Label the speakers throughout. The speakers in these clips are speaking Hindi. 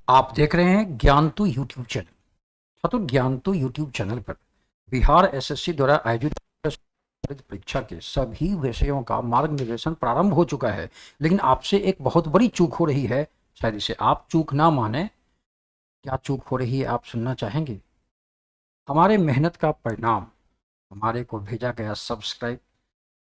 Speaker 1: आप देख रहे हैं ज्ञानतु यूट्यूब चैनल। छात्रों, ज्ञानतु यूट्यूब चैनल पर बिहार एसएससी द्वारा आयोजित परीक्षा के सभी विषयों का मार्गनिर्देशन प्रारंभ हो चुका है। लेकिन आपसे एक बहुत बड़ी चूक हो रही है, शायद इसे आप चूक ना माने। क्या चूक हो रही है आप सुनना चाहेंगे? हमारे मेहनत का परिणाम हमारे को भेजा गया सब्सक्राइब,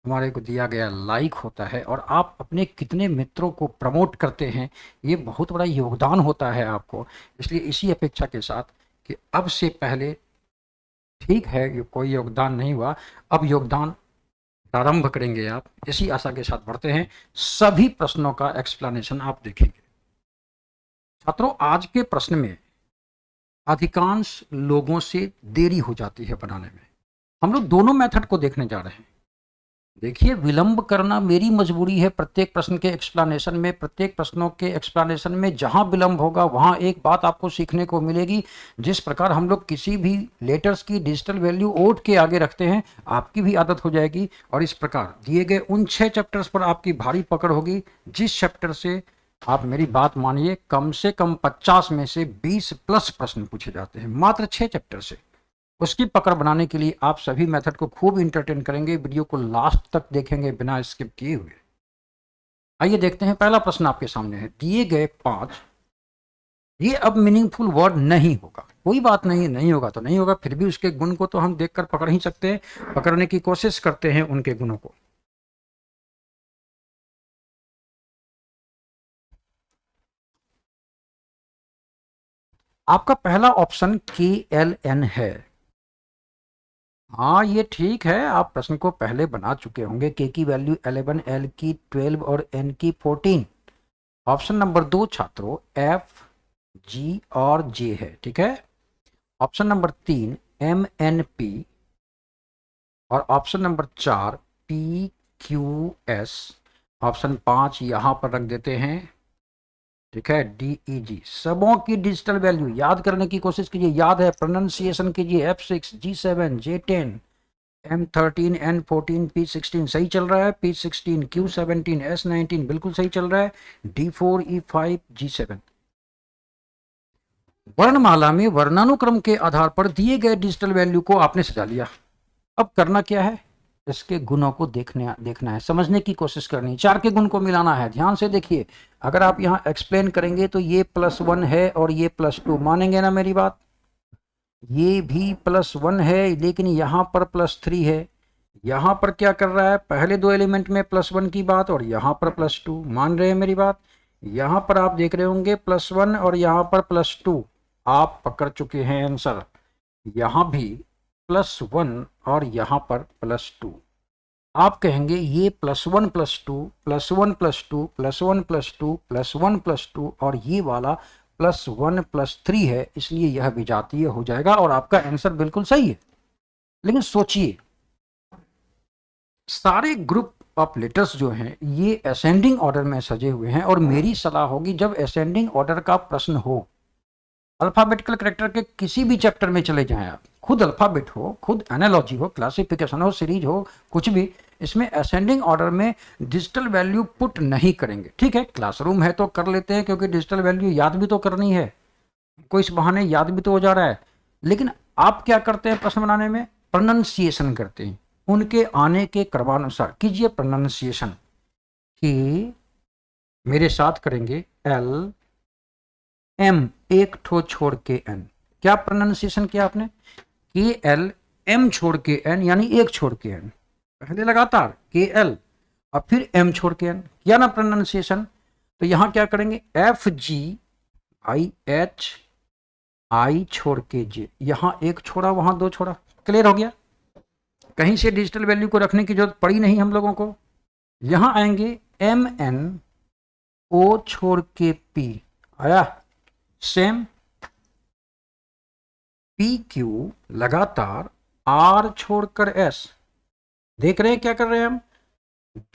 Speaker 1: हमारे को दिया गया लाइक होता है, और आप अपने कितने मित्रों को प्रमोट करते हैं, ये बहुत बड़ा योगदान होता है आपको। इसलिए इसी अपेक्षा के साथ कि अब से पहले ठीक है ये कोई योगदान नहीं हुआ, अब योगदान प्रारंभ करेंगे आप, इसी आशा के साथ बढ़ते हैं। सभी प्रश्नों का एक्सप्लेनेशन आप देखेंगे। छात्रों, आज के प्रश्न में अधिकांश लोगों से देरी हो जाती है बनाने में। हम लोग दोनों मेथड को देखने जा रहे हैं। देखिए, विलंब करना मेरी मजबूरी है। प्रत्येक प्रश्न के एक्सप्लेनेशन में, प्रत्येक प्रश्नों के एक्सप्लेनेशन में जहां विलंब होगा वहां एक बात आपको सीखने को मिलेगी। जिस प्रकार हम लोग किसी भी लेटर्स की डिजिटल वैल्यू ओट के आगे रखते हैं, आपकी भी आदत हो जाएगी। और इस प्रकार दिए गए उन 6 चैप्टर्स पर आपकी भारी पकड़ होगी जिस चैप्टर से, आप मेरी बात मानिए, कम से कम 50 में से 20 प्लस प्रश्न पूछे जाते हैं मात्र 6 चैप्टर से। उसकी पकड़ बनाने के लिए आप सभी मेथड को खूब इंटरटेन करेंगे, वीडियो को लास्ट तक देखेंगे बिना स्किप किए हुए। आइए देखते हैं, पहला प्रश्न आपके सामने है। दिए गए 5, ये अब मीनिंगफुल वर्ड नहीं होगा, कोई बात नहीं, नहीं होगा तो नहीं होगा, फिर भी उसके गुण को तो हम देखकर पकड़ ही सकते हैं, पकड़ने की कोशिश करते हैं उनके गुणों को। आपका पहला ऑप्शन KLN है। हाँ, ये ठीक है, आप प्रश्न को पहले बना चुके होंगे। के की वैल्यू 11, एल की 12 और एन की 14। ऑप्शन नंबर 2 छात्रों F, G और J है, ठीक है। ऑप्शन नंबर 3 MNP और ऑप्शन नंबर 4 PQS। ऑप्शन 5 यहां पर रख देते हैं, ठीक है, DEG। सबों की डिजिटल वैल्यू याद करने की कोशिश कीजिए, याद है, प्रोनाउंसिएशन कीजिए। F6, G7, J10, M13, N14, P16 सही चल रहा है, P16, Q17, S19 बिल्कुल सही चल रहा है, D4, E5, G7। वर्णमाला में वर्णानुक्रम के आधार पर दिए गए डिजिटल वैल्यू को आपने सजा लिया। अब करना क्या है, इसके गुणों को देखना है, समझने की कोशिश करनी है, 4 के गुण को मिलाना है। ध्यान से देखिए, अगर आप यहाँ एक्सप्लेन करेंगे तो ये +1 है और ये +2, मानेंगे ना मेरी बात? ये भी +1 है, लेकिन यहाँ पर +3 है। यहाँ पर क्या कर रहा है, पहले 2 एलिमेंट में +1 की बात और यहाँ पर +2, मान रहे हैं मेरी बात? यहाँ पर आप देख रहे होंगे +1 और यहाँ पर +2, आप पकड़ चुके हैं आंसर। यहाँ भी +1 और यहाँ पर +2, आप कहेंगे ये +1 +2 +1 +2 +1 +2 +1 +2 और ये वाला +1 +3 है, इसलिए यह विजातीय हो जाएगा और आपका आंसर बिल्कुल सही है। लेकिन सोचिए, सारे ग्रुप ऑफ लेटर्स जो हैं ये असेंडिंग ऑर्डर में सजे हुए हैं, और मेरी सलाह होगी जब असेंडिंग ऑर्डर का प्रश्न हो, अल्फाबेटिकल कैरेक्टर के किसी भी चैप्टर में चले जाएं आप, खुद अल्फाबेट हो, खुद एनालॉजी हो, क्लासिफिकेशन हो, सीरीज हो, कुछ भी, इसमें असेंडिंग ऑर्डर में डिजिटल वैल्यू पुट नहीं करेंगे। ठीक है, क्लासरूम है तो कर लेते हैं, क्योंकि डिजिटल वैल्यू याद भी तो करनी है, कोई इस बहाने याद भी तो हो जा रहा है। लेकिन आप क्या करते हैं प्रश्न बनाने में, प्रोनाउंसिएशन करते हैं, उनके आने के क्रमानुसार कीजिए प्रोनाउंसिएशन। कि मेरे साथ करेंगे LM, एक ठो छोड़ के N। क्या प्रोनाउंसिएशन किया आपने? KLM छोड़ के N, यानी एक छोड़ के N, पहले लगातार KL और फिर M छोड़ के N, किया ना प्रोनाउंसिएशन? तो यहां क्या करेंगे, FGIH, I छोड़ के J, यहां एक छोड़ा वहां 2 छोड़ा। क्लियर हो गया? कहीं से डिजिटल वैल्यू को रखने की जरूरत पड़ी नहीं हम लोगों को। यहां आएंगे MNO छोड़ के P, आया सेम। PQ लगातार R छोड़कर S, देख रहे हैं क्या कर रहे हैं हम?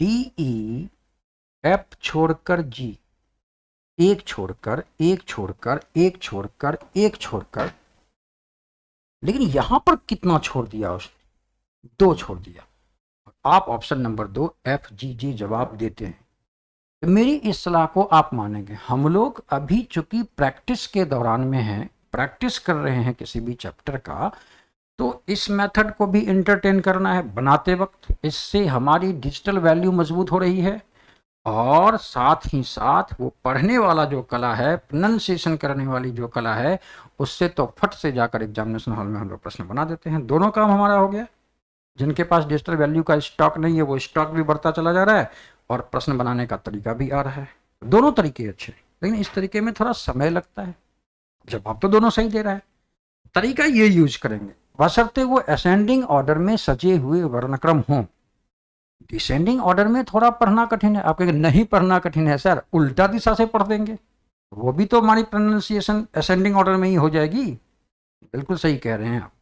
Speaker 1: DEF छोड़कर G, एक छोड़कर एक छोड़कर एक छोड़कर एक छोड़कर। लेकिन यहां पर कितना छोड़ दिया उसने? 2 छोड़ दिया। आप ऑप्शन नंबर 2 FGG जवाब देते हैं। तो मेरी इस सलाह को आप मानेंगे। हम लोग अभी चूंकि प्रैक्टिस के दौरान में हैं, प्रैक्टिस कर रहे हैं किसी भी चैप्टर का, तो इस मेथड को भी इंटरटेन करना है बनाते वक्त। इससे हमारी डिजिटल वैल्यू मजबूत हो रही है और साथ ही साथ वो पढ़ने वाला जो कला है, प्रोनाउंसिएशन करने वाली जो कला है, उससे तो फट से जाकर एग्जामिनेशन हॉल में हम लोग प्रश्न बना देते हैं। दोनों काम हमारा हो गया। जिनके पास डिजिटल वैल्यू का स्टॉक नहीं है वो स्टॉक भी बढ़ता चला जा रहा है और प्रश्न बनाने का तरीका भी आ रहा है। दोनों तरीके अच्छे, लेकिन इस तरीके में थोड़ा समय लगता है। जवाब तो दोनों सही दे रहा है, तरीका ये यूज करेंगे बशर्ते वो असेंडिंग ऑर्डर में सजे हुए वर्णक्रम हों। डिसेंडिंग ऑर्डर में थोड़ा पढ़ना कठिन है। आप कहेंगे नहीं पढ़ना कठिन है सर, उल्टा दिशा से पढ़ देंगे, वो भी तो हमारी प्रोनाउंसिएशन असेंडिंग ऑर्डर में ही हो जाएगी। बिल्कुल सही कह रहे हैं आप।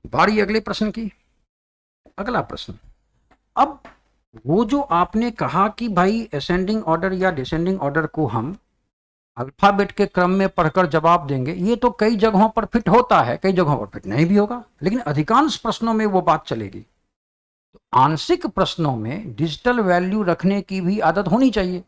Speaker 1: बारी अगले प्रश्न की। अगला प्रश्न, अब वो जो आपने कहा कि भाई असेंडिंग ऑर्डर या डिसेंडिंग ऑर्डर को हम अल्फाबेट के क्रम में पढ़कर जवाब देंगे, ये तो कई जगहों पर फिट होता है, कई जगहों पर फिट नहीं भी होगा, लेकिन अधिकांश प्रश्नों में वो बात चलेगी। तो आंशिक प्रश्नों में डिजिटल वैल्यू रखने की भी आदत होनी चाहिए,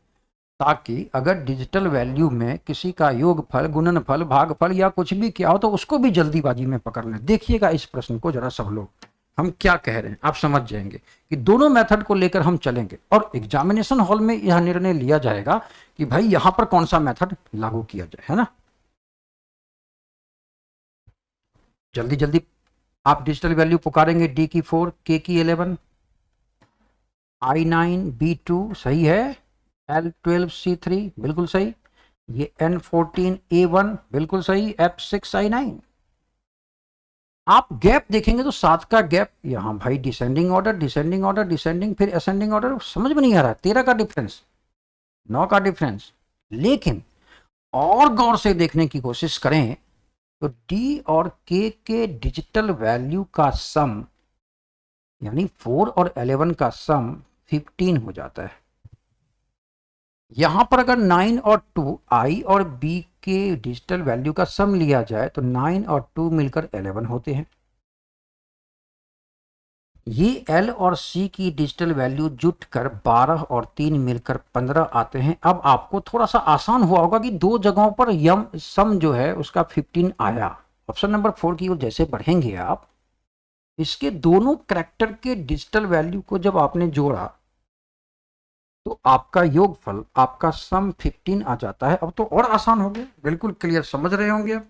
Speaker 1: ताकि अगर डिजिटल वैल्यू में किसी का योगफल, गुणनफल, भागफल या कुछ भी क्या हो तो उसको भी जल्दीबाजी में पकड़ लें। देखिएगा इस प्रश्न को जरा सब लोग, हम क्या कह रहे हैं आप समझ जाएंगे कि दोनों मेथड को लेकर हम चलेंगे और एग्जामिनेशन हॉल में यह निर्णय लिया जाएगा कि भाई यहां पर कौन सा मेथड लागू किया जाए, है ना। जल्दी जल्दी आप डिजिटल वैल्यू पुकारेंगे। डी की 4, के की 11, I9 B2 सही है, L12 C3 बिल्कुल सही, ये N14 A1 बिल्कुल सही, F6 I9। आप गैप देखेंगे तो 7 का गैप, यहां भाई descending order, descending order, descending फिर असेंडिंग ऑर्डर, समझ में नहीं आ रहा। 13 का डिफरेंस, 9 का डिफरेंस। लेकिन और गौर से देखने की कोशिश करें तो डी और के डिजिटल वैल्यू का सम यानी 4 और 11 का सम 15 हो जाता है। यहां पर अगर 9 और 2 आई और बी के डिजिटल वैल्यू का सम लिया जाए तो 9 और 2 मिलकर 11 होते हैं। ये एल और सी की डिजिटल वैल्यू जुट कर 12 और 3 मिलकर 15 आते हैं। अब आपको थोड़ा सा आसान हुआ होगा कि दो जगहों पर यम सम जो है उसका 15 आया। ऑप्शन नंबर 4 की ओर जैसे बढ़ेंगे आप, इसके दोनों कैरेक्टर के डिजिटल वैल्यू को जब आपने जोड़ा तो आपका योगफल, आपका सम 15 आ जाता है। अब तो और आसान हो गया, बिल्कुल क्लियर समझ रहे होंगे अब।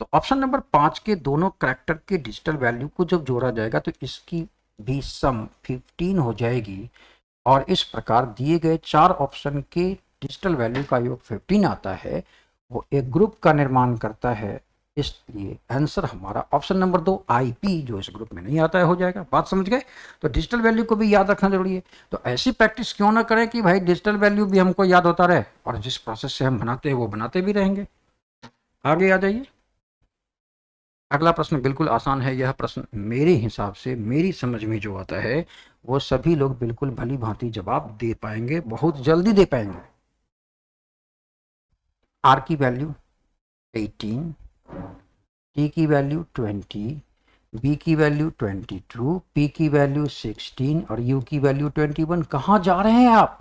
Speaker 1: तो ऑप्शन नंबर 5 के दोनों कैरेक्टर के डिजिटल वैल्यू को जब जोड़ा जाएगा तो इसकी भी सम 15 हो जाएगी और इस प्रकार दिए गए 4 ऑप्शन के डिजिटल वैल्यू का योग 15 आता है। वो एक ग्रुप का निर्माण करता है, इसलिए आंसर हमारा ऑप्शन नंबर 2 आईपी जो इस ग्रुप में नहीं आता है हो जाएगा। बात समझ गए। तो डिजिटल वैल्यू को भी याद रखना जरूरी है। तो ऐसी प्रैक्टिस क्यों ना करें कि भाई डिजिटल वैल्यू भी हमको याद होता रहे और जिस प्रोसेस से हम बनाते हैं वो बनाते भी रहेंगे। आगे आ जाइए। अगला प्रश्न बिल्कुल आसान है। यह प्रश्न मेरे हिसाब से, मेरी समझ में जो आता है वो सभी लोग बिल्कुल भली भांति जवाब दे पाएंगे, बहुत जल्दी दे पाएंगे। आर की वैल्यू 18, टी की वैल्यू 20, बी की वैल्यू 22, पी की वैल्यू 16 और यू की वैल्यू 21। कहाँ जा रहे हैं आप?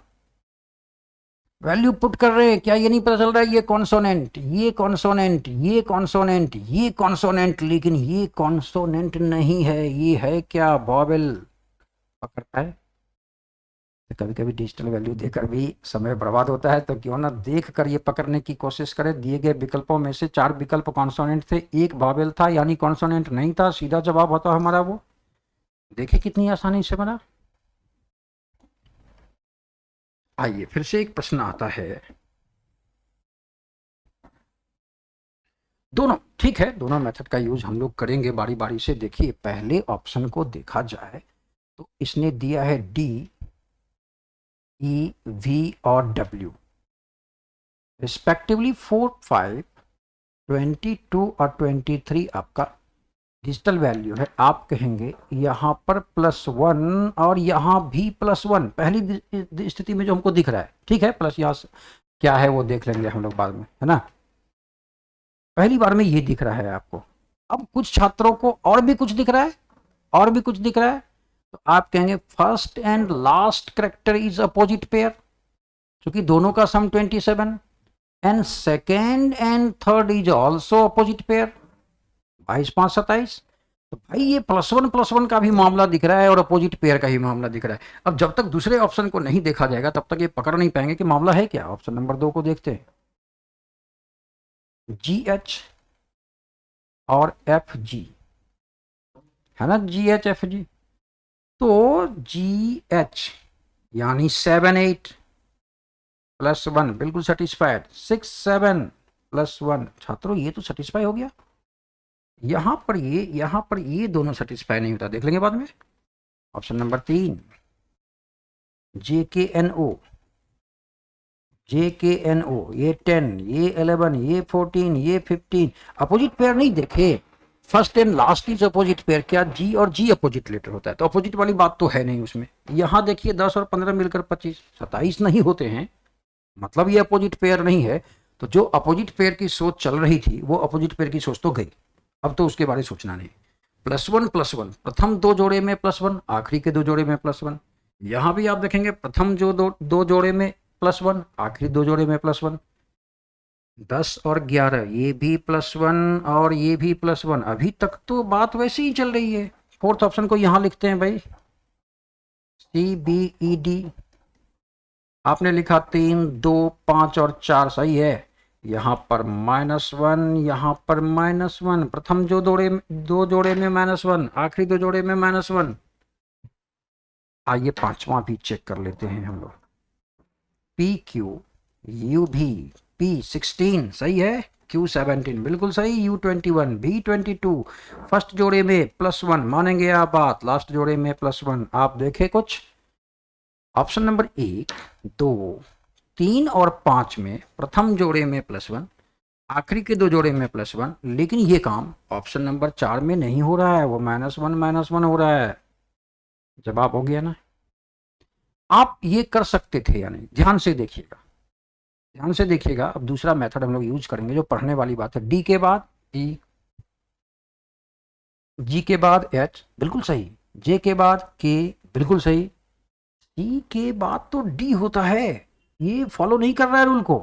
Speaker 1: वैल्यू पुट कर रहे हैं क्या? ये नहीं पता चल रहा है ये कॉन्सोनेंट, ये कॉन्सोनेंट, ये कॉन्सोनेंट, ये कॉन्सोनेंट, लेकिन ये कॉन्सोनेंट नहीं है, ये है क्या? वॉवेल। पकड़ता है। तो कभी कभी डिजिटल वैल्यू देकर भी समय बर्बाद होता है, तो क्यों ना देख कर ये पकड़ने की कोशिश करें। दिए गए विकल्पों में से 4 विकल्प कॉन्सोनेंट थे, एक वॉवेल था यानी कॉन्सोनेंट नहीं था। सीधा जवाब होता हमारा वो। देखिए कितनी आसानी से बना। आइए फिर से एक प्रश्न आता है। दोनों ठीक है, दोनों मेथड का यूज हम लोग करेंगे बारी बारी से। देखिए पहले ऑप्शन को देखा जाए तो इसने दिया है डी, ई, वी और डब्ल्यू रिस्पेक्टिवली। 4, 5, 22 और 23 आपका डिजिटल वैल्यू है। आप कहेंगे यहां पर +1 और यहां भी +1। पहली स्थिति में जो हमको दिख रहा है ठीक है, प्लस यहां क्या है वो देख लेंगे हम लोग बाद में, है ना। पहली बार में ये दिख रहा है आपको। अब कुछ छात्रों को और भी कुछ दिख रहा है, और भी कुछ दिख रहा है। तो आप कहेंगे first and last character is opposite pair, क्योंकि दोनों का सम 27, and second and third is also opposite pair, 22 5 27। तो भाई ये +1 +1 का भी मामला दिख रहा है और अपोजिट पेयर का ही मामला दिख रहा है। अब जब तक दूसरे ऑप्शन को नहीं देखा जाएगा तब तक ये पकड़ नहीं पाएंगे कि मामला है क्या। ऑप्शन नंबर 2 को देखते हैं, GH और FG, है ना, GH FG। तो GH यानी 7 8 + 1 बिल्कुल सेटिस्फाइड, 6 7 + 1, छात्रों ये तो सेटिस्फाई हो गया। यहां पर ये दोनों सेटिस्फाई नहीं होता, देख लेंगे बाद में। ऑप्शन नंबर 3, JKNO, ये 10, ये 11, ये 14, ये 15 अपोजिट पेयर नहीं देखे। First and last is opposite pair, क्या G और G अपोजिट लेटर होता है? तो अपोजिट वाली बात तो है नहीं उसमें। यहां देखिए 10 और 15 मिलकर 25, 27 नहीं होते हैं, मतलब ये अपोजिट पेयर नहीं है। तो जो अपोजिट पेयर की सोच चल रही थी वो अपोजिट पेयर की सोच तो गई, अब तो उसके बारे में सोचना नहीं। +1 +1, प्रथम दो जोड़े में +1, आखिरी के दो जोड़े में +1। यहां भी आप देखेंगे प्रथम जो दो जोड़े में +1, आखिरी दो जोड़े में +1। 10 और 11 ये भी +1 और ये भी +1, अभी तक तो बात वैसी ही चल रही है। फोर्थ ऑप्शन को यहां लिखते हैं भाई, CBED। आपने लिखा 3 2 5 और 4, सही है। यहां पर -1, यहां पर -1, प्रथम दो जोड़े में -1, आखिरी दो जोड़े में -1। आइए पांचवा भी चेक कर लेते हैं हम लोग, PQ UV, P16 सही है, Q17 बिल्कुल सही, U21 B22। फर्स्ट जोड़े में +1 मानेंगे आप बात, लास्ट जोड़े में +1। आप देखें कुछ, ऑप्शन नंबर 1 2 3 और 5 में प्रथम जोड़े में +1, आखिरी के दो जोड़े में +1, लेकिन ये काम ऑप्शन नंबर 4 में नहीं हो रहा है, वो -1 हो रहा है। जवाब हो गया ना। आप ये कर सकते थे या नहीं, ध्यान से देखिएगा, ध्यान से देखिएगा। अब दूसरा मेथड हम लोग यूज करेंगे जो पढ़ने वाली बात है। D के बाद E, G के बाद H बिल्कुल सही, J के बाद K बिल्कुल सही, C के बाद तो D होता है, ये फॉलो नहीं कर रहा है रूल को।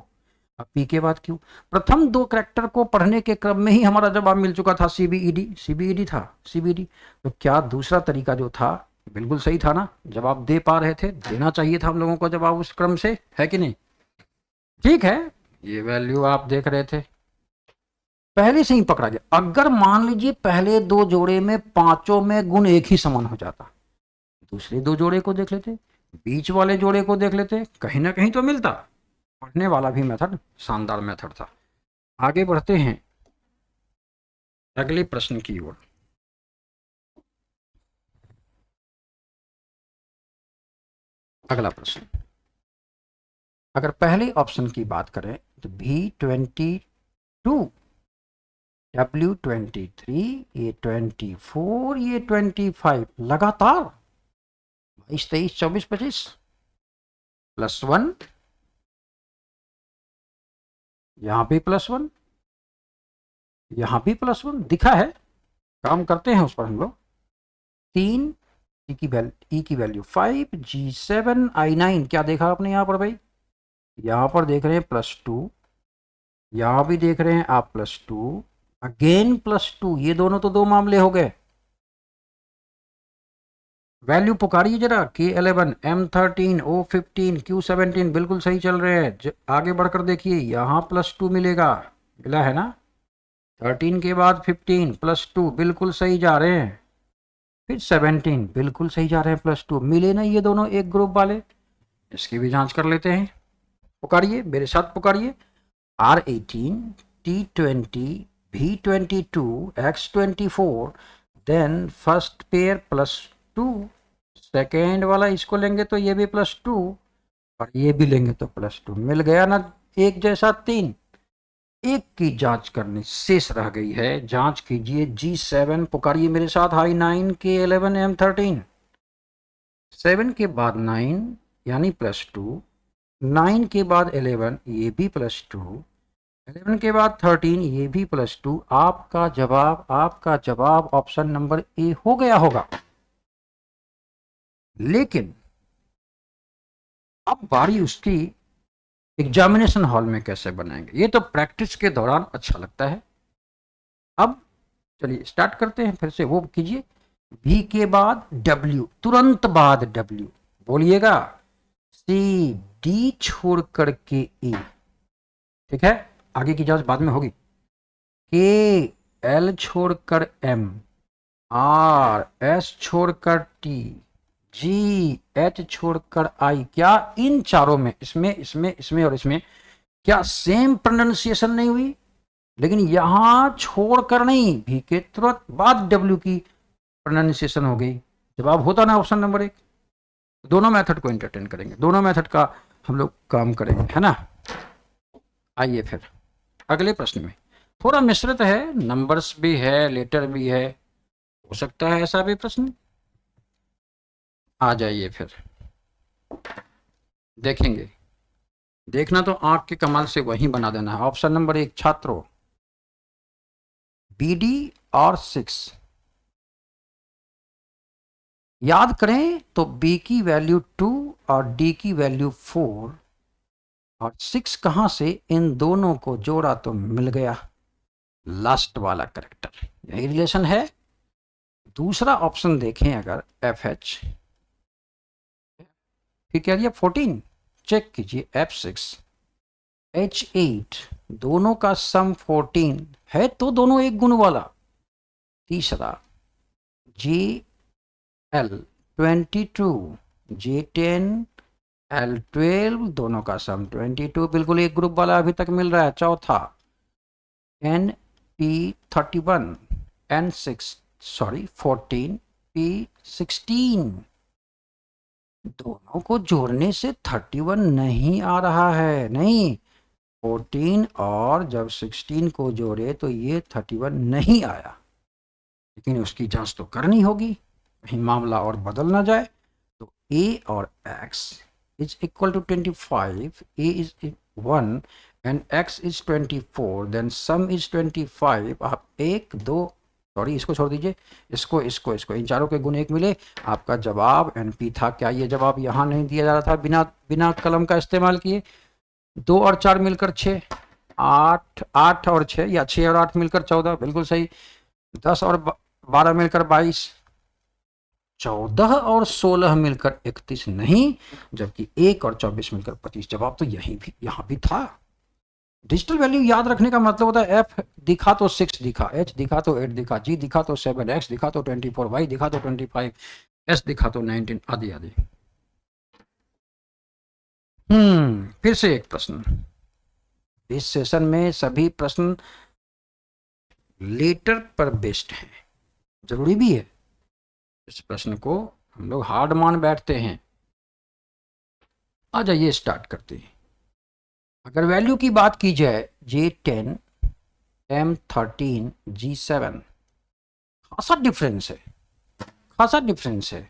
Speaker 1: अब P के बाद Q। प्रथम दो करैक्टर को पढ़ने के क्रम में ही हमारा जवाब मिल चुका था, CBED था, CBD। तो क्या दूसरा तरीका जो था बिल्कुल सही था ना, जवाब दे पा रहे थे, देना चाहिए था हम लोगों को जवाब उस क्रम से, है कि नहीं? ठीक है, ये वैल्यू आप देख रहे थे, पहले से ही पकड़ा गया। अगर मान लीजिए पहले दो जोड़े में पांचों में गुण एक ही समान हो जाता, दूसरे दो जोड़े को देख लेते, बीच वाले जोड़े को देख लेते, कहीं ना कहीं तो मिलता। पढ़ने वाला भी मेथड शानदार मेथड था। आगे बढ़ते हैं अगले प्रश्न की ओर। अगला प्रश्न, अगर पहले ऑप्शन की बात करें तो B22, W23, ये 24, ये 25, लगातार 22 23 24 25, +1, यहां भी +1, यहां भी +1 दिखा है। काम करते हैं उस पर हम लोग। 3 ई की वैल्यू 5, G7 I9, क्या देखा आपने यहां पर भाई? यहां पर देख रहे हैं +2, यहां भी देख रहे हैं आप +2, अगेन +2, ये दोनों तो दो मामले हो गए। वैल्यू पुकारिए जरा, K11, M13, O15, Q17 बिल्कुल सही चल रहे हैं। आगे बढ़कर देखिए, यहां +2 मिलेगा, मिला है ना। 13 के बाद 15 +2 बिल्कुल सही जा रहे हैं, फिर 17 बिल्कुल सही जा रहे हैं +2, मिले ना ये दोनों एक ग्रुप वाले। इसकी भी जांच कर लेते हैं, पुकारिए मेरे साथ, पुकारिए R18, T20, V22, X24, then first pair +2, second वाला इसको लेंगे तो ये भी +2 और ये भी लेंगे तो +2, मिल गया ना एक जैसा 3। एक की जांच करनी शेष रह गई है, जांच कीजिए। G7 पुकारिए मेरे साथ, I9, K11, M13, 7 के बाद 9 यानी +2, 9 के बाद 11 ये भी +2, 11 के बाद 13 ये भी +2। आपका जवाब ऑप्शन नंबर ए हो गया होगा। लेकिन अब बारी उसकी एग्जामिनेशन हॉल में कैसे बनाएंगे। ये तो प्रैक्टिस के दौरान अच्छा लगता है। अब चलिए स्टार्ट करते हैं, फिर से वो कीजिए। भी के बाद डब्ल्यू, तुरंत बाद डब्ल्यू बोलिएगा। सी डी छोड़ करके ई, ठीक है, आगे की जांच बाद में होगी। के एल छोड़कर एम, आर एस छोड़कर टी, जी एच छोड़कर आई। क्या इन चारों में, इसमें इसमें इसमें और इसमें, क्या सेम प्रोनाउंसिएशन नहीं हुई? लेकिन यहां छोड़कर नहीं, भी के तुरंत बाद डब्ल्यू की प्रोनाउंसिएशन हो गई। जवाब होता ना ऑप्शन नंबर 1। दोनों मेथड को एंटरटेन करेंगे, दोनों मेथड का हम लोग काम करेंगे, है ना। आइए फिर अगले प्रश्न में। थोड़ा मिश्रित है, नंबर्स भी है, लेटर भी है, हो सकता है ऐसा भी प्रश्न। आ जाइए फिर देखेंगे। देखना तो आंख के कमाल से वहीं बना देना है। ऑप्शन नंबर 1 छात्रों, BD और 6 याद करें तो B की वैल्यू 2 और D की वैल्यू 4 और 6 कहां से, इन दोनों को जोड़ा तो मिल गया लास्ट वाला करेक्टर। यही रिलेशन है। दूसरा ऑप्शन देखें अगर FH, फिर कह दिया 14, चेक कीजिए F6 H8, दोनों का सम 14 है तो दोनों एक गुण वाला। तीसरा JL 22, J10 L12, दोनों का सम 22, बिल्कुल एक ग्रुप वाला अभी तक मिल रहा है। चौथा NP31 N6 14 P16, दोनों को जोड़ने से 31 नहीं आ रहा है, नहीं 14 और जब 16 को जोड़े तो ये 31 नहीं आया। लेकिन उसकी जांच तो करनी होगी, कहीं मामला और बदल ना जाए। तो A और X is equal to 25, A is 1 and X is 24, then sum is 25। आप 1 2 सॉरी इसको छोड़ दीजिए, इसको इसको इसको, इन चारों के गुण 1 मिले, आपका जवाब NP था। क्या ये जवाब यहाँ नहीं दिया जा रहा था बिना बिना कलम का इस्तेमाल किए? 2 और 4 मिलकर 6, 8 8 और 6 या 6 और 8 मिलकर 14, बिल्कुल सही। 10 और 12 मिलकर 22, 14 और 16 मिलकर 31 नहीं, जबकि 1 और 24 मिलकर 25। जवाब तो यहीं भी, यहाँ भी था। डिजिटल वैल्यू याद रखने का मतलब होता है F दिखा तो 6 दिखा, H दिखा तो 8 दिखा, G दिखा तो 7, X दिखा तो 24, Y दिखा तो 25, S दिखा तो 19 आदि आदि। फिर से एक प्रश्न। इस सेशन में सभी प्रश्न लेटर पर बेस्ड हैं, जरूरी भी है। इस प्रश्न को हम लोग हार्ड मान बैठते हैं। आ जाइए स्टार्ट करते हैं। अगर वैल्यू की बात की जाए, J10 M13 G7, खासा डिफरेंस है, खासा डिफरेंस है।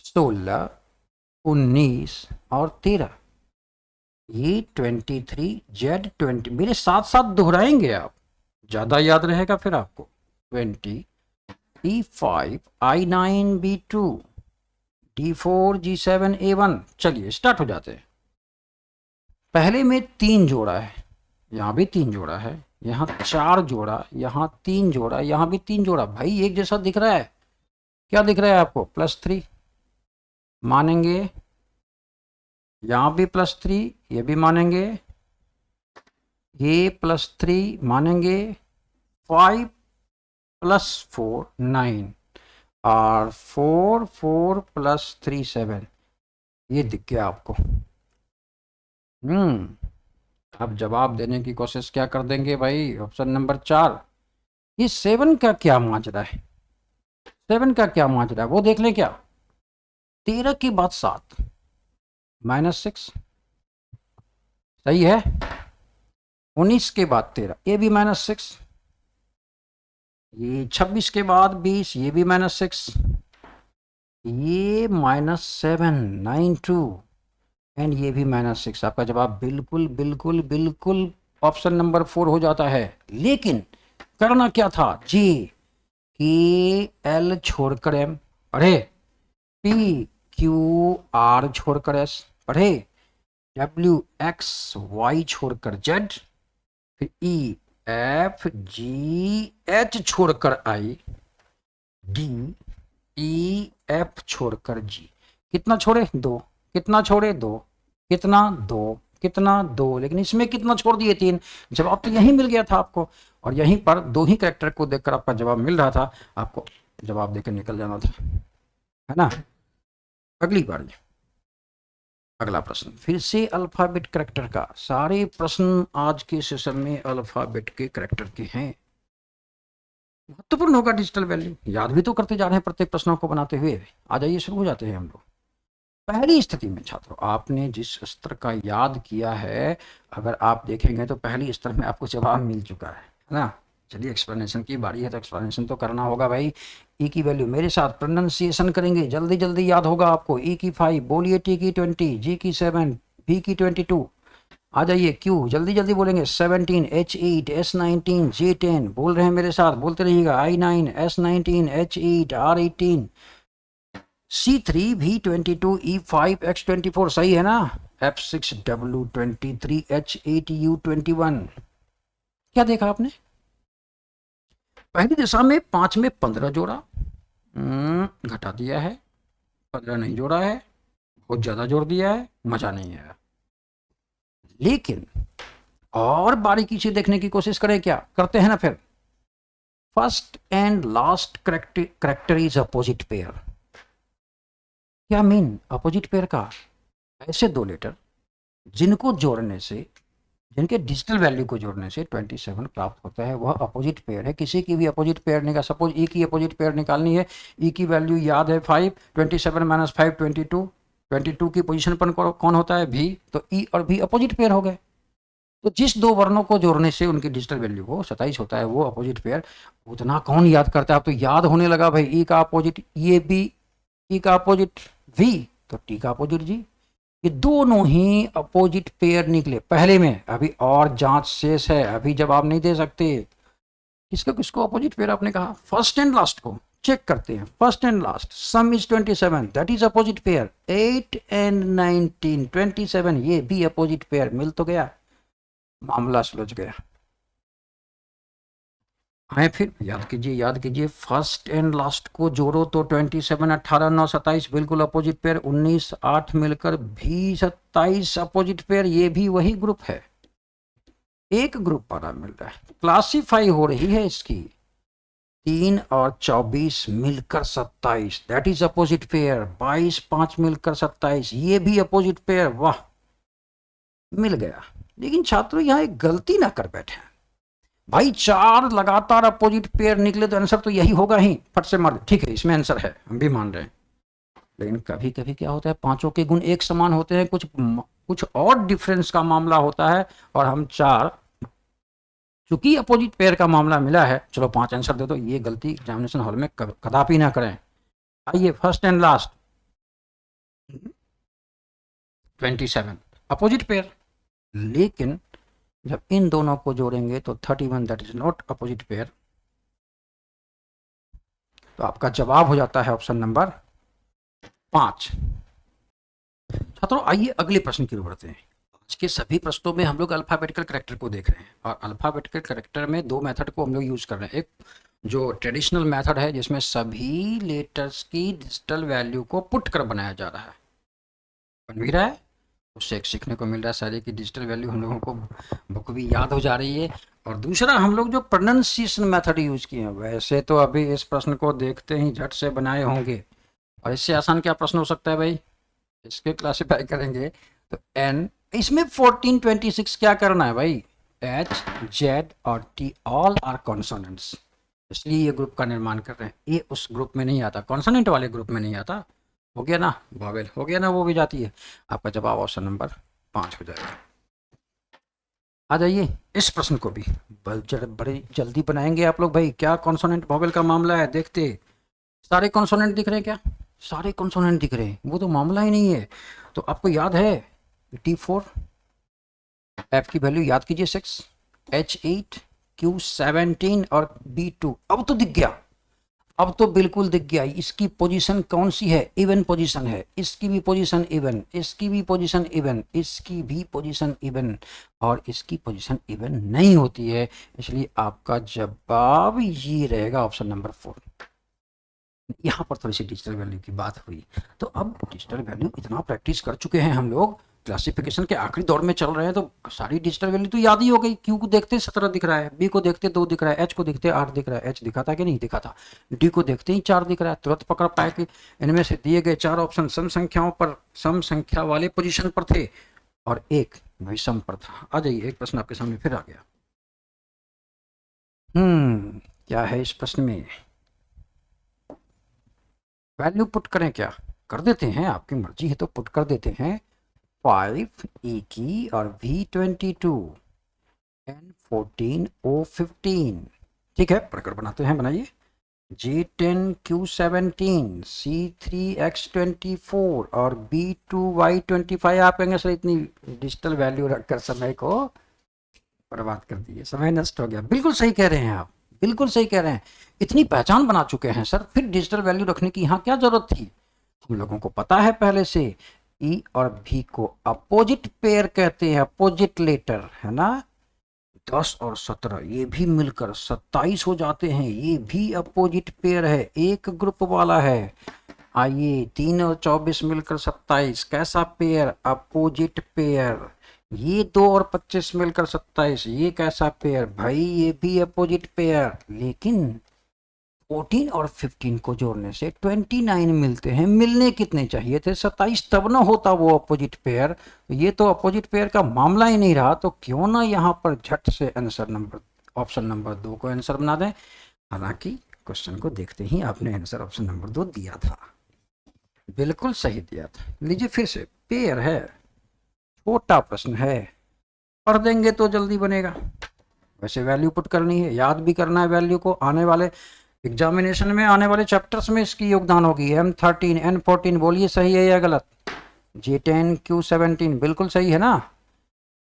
Speaker 1: 16 19 और 13, ये 23 Z20, मेरे साथ साथ दोहराएंगे आप, ज्यादा याद रहेगा फिर आपको। 20 E5 I9 B2 D4 G7 A1। चलिए स्टार्ट हो जाते हैं। पहले में 3 जोड़ा है, यहाँ भी 3 जोड़ा है, यहाँ 4 जोड़ा, यहाँ 3 जोड़ा, यहाँ भी 3 जोड़ा। भाई एक जैसा दिख रहा है, क्या दिख रहा है आपको? +3 मानेंगे, यहाँ भी +3, ये भी मानेंगे, ये +3 मानेंगे, 5 + 4 9 और 4 4 + 3 7। ये दिख गया आपको। अब जवाब देने की कोशिश क्या कर देंगे भाई? Option number 4। ये 7 का क्या माजरा है? 7 का क्या माजरा है वो देख लें क्या? 13 के बाद 7 -6 सही है। 19 के बाद 13, ये भी -6। ये 26 के बाद 20, ये भी -6। ये -7 9 2 एंड ये भी -6। आपका जवाब बिल्कुल बिल्कुल बिल्कुल ऑप्शन नंबर 4 हो जाता है। लेकिन करना क्या था? J K L छोड़कर M। अरे P Q R छोड़कर S, पढ़े, W X Y छोड़कर Z, फिर E F G H छोड़कर I, D E F छोड़कर G। कितना छोड़े? 2। कितना छोड़े? 2। कितना? 2। कितना? 2। लेकिन इसमें कितना छोड़ दिए? 3। जवाब तो यही मिल गया था आपको, और यहीं पर 2 ही कैरेक्टर को देखकर आपका जवाब मिल रहा था, आपको जवाब देकर निकल जाना था, है ना। अगली बार अगला प्रश्न फिर से अल्फाबेट कैरेक्टर का। सारे प्रश्न आज के सेशन में अल्फाबेट के कैरेक्टर के हैं। महत्वपूर्ण होगा डिजिटल वैल्यू, याद भी तो करते जा रहे हैं प्रत्येक प्रश्नों को बनाते हुए। आ जाइए, शुरू हो जाते हैं हम लोग। पहली स्थिति में छात्रों, आपने जिस स्तर का याद किया है, अगर आप देखेंगे तो पहली स्तर में आपको जवाब मिल चुका है ना। चलिए, एक्सप्लेनेशन की बारी है तो एक्सप्लेनेशन तो करना होगा भाई। ई की वैल्यू मेरे साथ प्रोनाउंसिएशन करेंगे, जल्दी जल्दी याद होगा आपको। ई की 5 बोलिए, टी की 20, जी की 7, बी की 22। आ जाइए, क्यू जल्दी जल्दी बोलेंगे, 17, H8, S19, J10। बोल रहे हैं मेरे साथ, बोलते रहिएगा। I9, S19, H8, R18, C3, V22, E5, X24। सही है ना। F6, W23, H8, U21। क्या देखा आपने? पहली दिशा में 5 में 15 जोड़ा, घटा दिया है। 15 नहीं जोड़ा है, बहुत ज्यादा जोड़ दिया है, मजा नहीं आया। लेकिन और बारीकी से देखने की कोशिश करें, क्या करते हैं ना फिर। First and last character is opposite pair. क्या मीन अपोजिट पेयर का? ऐसे 2 लेटर जिनको जोड़ने से, जिनके डिजिटल वैल्यू को जोड़ने से 27 प्राप्त होता है, वह अपोजिट पेयर है। किसी की भी अपोजिट पेयर निकाल, सपोज ई की अपोजिट पेयर निकालनी है। ई की वैल्यू याद है 5, 27 माइनस 5 22। 22 की पोजीशन पर कौन होता है? भी। तो ई और भी अपोजिट पेयर हो गए। तो जिस 2 वर्णों को जोड़ने से उनकी डिजिटल वैल्यू को 27 होता है, वो अपोजिट पेयर। उतना कौन याद करता है? अब तो याद होने लगा भाई। ई का अपोजिट ये बी, ई का अपोजिट वी, तो टी का अपोजिट जी। ये दोनों ही अपोजिट पेयर निकले पहले में। अभी और जांच शेष है, अभी जवाब नहीं दे सकते। किसको किसको अपोजिट पेयर आपने कहा? फर्स्ट एंड लास्ट को चेक करते हैं। First and last, some is 27, that is opposite pair. 8 and 19, 27, ये भी अपोजिट पेयर। मिल तो गया, मामला सुलझ गया। आए फिर, याद कीजिए याद कीजिए। फर्स्ट एंड लास्ट को जोड़ो तो 27, 18, 9, 27 बिल्कुल अपोजिट पेयर। 19, 8 मिलकर भी 27 अपोजिट पेयर। ये भी वही ग्रुप है, एक ग्रुप पारा मिल रहा है। क्लासीफाई हो रही है इसकी। 3 और 24 मिलकर 27, दैट इज अपोजिट पेयर। 22, 5 मिलकर 27, ये भी अपोजिट पेयर। वाह, मिल गया। लेकिन छात्रों, यहाँ एक गलती ना कर बैठे भाई। 4 लगातार अपोजिट पेयर निकले तो आंसर तो यही होगा ही, फट से मार। ठीक है, इसमें आंसर है, हम भी मान रहे हैं। लेकिन कभी कभी क्या होता है, पांचों के गुण एक समान होते हैं, कुछ और डिफरेंस का मामला होता है, और हम 4, चूंकि अपोजिट पेयर का मामला मिला है, चलो 5 आंसर दे दो। ये गलती एग्जामिनेशन हॉल में कदापि ना करें। आइए, first and last 27 opposite pair. लेकिन जब इन दोनों को जोड़ेंगे तो 31, that is not opposite pair. तो आपका जवाब हो जाता है ऑप्शन नंबर 5। छात्रों, आइए अगले प्रश्न की ओर बढ़ते हैं। आज के सभी प्रश्नों में हम लोग अल्फाबेटिकल कैरेक्टर को देख रहे हैं, और अल्फाबेटिकल कैरेक्टर में 2 मेथड को हम लोग यूज कर रहे हैं। एक जो ट्रेडिशनल मेथड है, जिसमें सभी लेटर्स की डिजिटल वैल्यू को पुट कर बनाया जा रहा है, बन भी रहा है, उससे एक सीखने को मिल रहा है। सारी की डिजिटल वैल्यू हम लोगों को बखूबी याद हो जा रही है। और दूसरा, हम लोग जो प्रोनाउंसिएशन मेथड यूज किए हैं, वैसे तो अभी इस प्रश्न को देखते ही झट से बनाए होंगे। और इससे आसान क्या प्रश्न हो सकता है भाई? इसके क्लासिफाई करेंगे तो एन, इसमें 14, 26 क्या करना है भाई? एच, जेड और टी ऑल आर कॉन्सोनेंट्स, इसलिए ये ग्रुप का निर्माण कर रहे हैं। ये उस ग्रुप में नहीं आता, कॉन्सोनेंट वाले ग्रुप में नहीं आता। हो गया ना, वॉवेल हो गया ना, वो भी जाती है। आपका जवाब ऑप्शन नंबर 5 हो जाएगा। आ जाइए, इस प्रश्न को भी बड़ी जल्दी बनाएंगे आप लोग भाई। क्या कॉन्सोनेंट वॉवेल का मामला है, देखते। सारे कॉन्सोनेंट दिख रहे हैं क्या? सारे कॉन्सोनेंट दिख रहे हैं, वो तो मामला ही नहीं है। तो आपको याद है T4, F की वैल्यू याद कीजिए 6, H8, Q17 और B2। अब तो दिख गया। अब तो बिल्कुल दिख गया इसकी पोजीशन कौन सी है, इवन पोजीशन है, इसकी भी पोजीशन इवन, इसकी भी पोजीशन इवन, इसकी भी पोजीशन इवन, और इसकी पोजीशन इवन नहीं होती है, इसलिए आपका जवाब ये रहेगा ऑप्शन नंबर 4। यहाँ पर थोड़ी सी डिजिटल वैल्यू की बात हुई, तो अब डिजिटल वैल्यू इतना प्रैक्टिस कर चुके हैं हम लोग, क्लासिफिकेशन के आखिरी दौर में चल रहे हैं, तो सारी डिजिटल वैल्यू तो याद ही हो गई। क्यू को देखते 17 दिख रहा है, बी को देखते 2 दिख रहा है, एच को देखते 8 दिख रहा है, एच दिखा था कि नहीं दिखा था, डी को देखते ही 4 दिख रहा है, तुरंत पकड़ पाए कि इनमें से दिए गए 4 ऑप्शन सम संख्याओं पर, सम संख्या वाले पोजिशन पर थे और एक विषम पर था। आ जाइए, एक प्रश्न आपके सामने फिर आ गया। क्या है इस प्रश्न में, वैल्यू पुट करें, क्या कर देते हैं, आपकी मर्जी है तो पुट कर देते हैं। 5 E की और V22 N14 O15, ठीक है, पढ़कर बनाते हैं, बनाइए। J10 Q17 C3X24 और B2Y25। आप कहेंगे सर इतनी डिजिटल वैल्यू रखकर समय को बर्बाद कर दिए, समय नष्ट हो गया। बिल्कुल सही कह रहे हैं आप, बिल्कुल सही कह रहे हैं, इतनी पहचान बना चुके हैं सर, फिर डिजिटल वैल्यू रखने की यहाँ क्या जरूरत थी। हम लोगों को पता है पहले से, ई और भी को अपोजिट पेयर कहते हैं, अपोजिट लेटर है ना। 10 और 17 ये भी मिलकर 27 हो जाते हैं, ये भी अपोजिट पेयर है, एक ग्रुप वाला है। आइए 3 और 24 मिलकर 27, कैसा पेयर, अपोजिट पेयर। ये 2 और 25 मिलकर 27, ये कैसा पेयर भाई, ये भी अपोजिट पेयर। लेकिन 14 और 15 को जोड़ने से 29 मिलते हैं, मिलने कितने चाहिए थे, 27, तब ना होता वो अपोजिट पेयर। ये तो अपोजिट पेयर का मामला ही नहीं रहा, तो क्यों ना यहाँ पर झट से आंसर नंबर, ऑप्शन नंबर 2 को आंसर बना दें। हालांकि क्वेश्चन को देखते ही आपने आंसर ऑप्शन नंबर 2 दिया था, बिल्कुल सही दिया था। लीजिए फिर से, पेयर है, छोटा प्रश्न है, पढ़ देंगे तो जल्दी बनेगा। वैसे वैल्यू पुट करनी है, याद भी करना है वैल्यू को, आने वाले एग्जामिनेशन में, आने वाले चैप्टर्स में इसकी योगदान होगी। M13 N14 बोलिए सही है या गलत। J10 Q17 बिल्कुल सही है ना।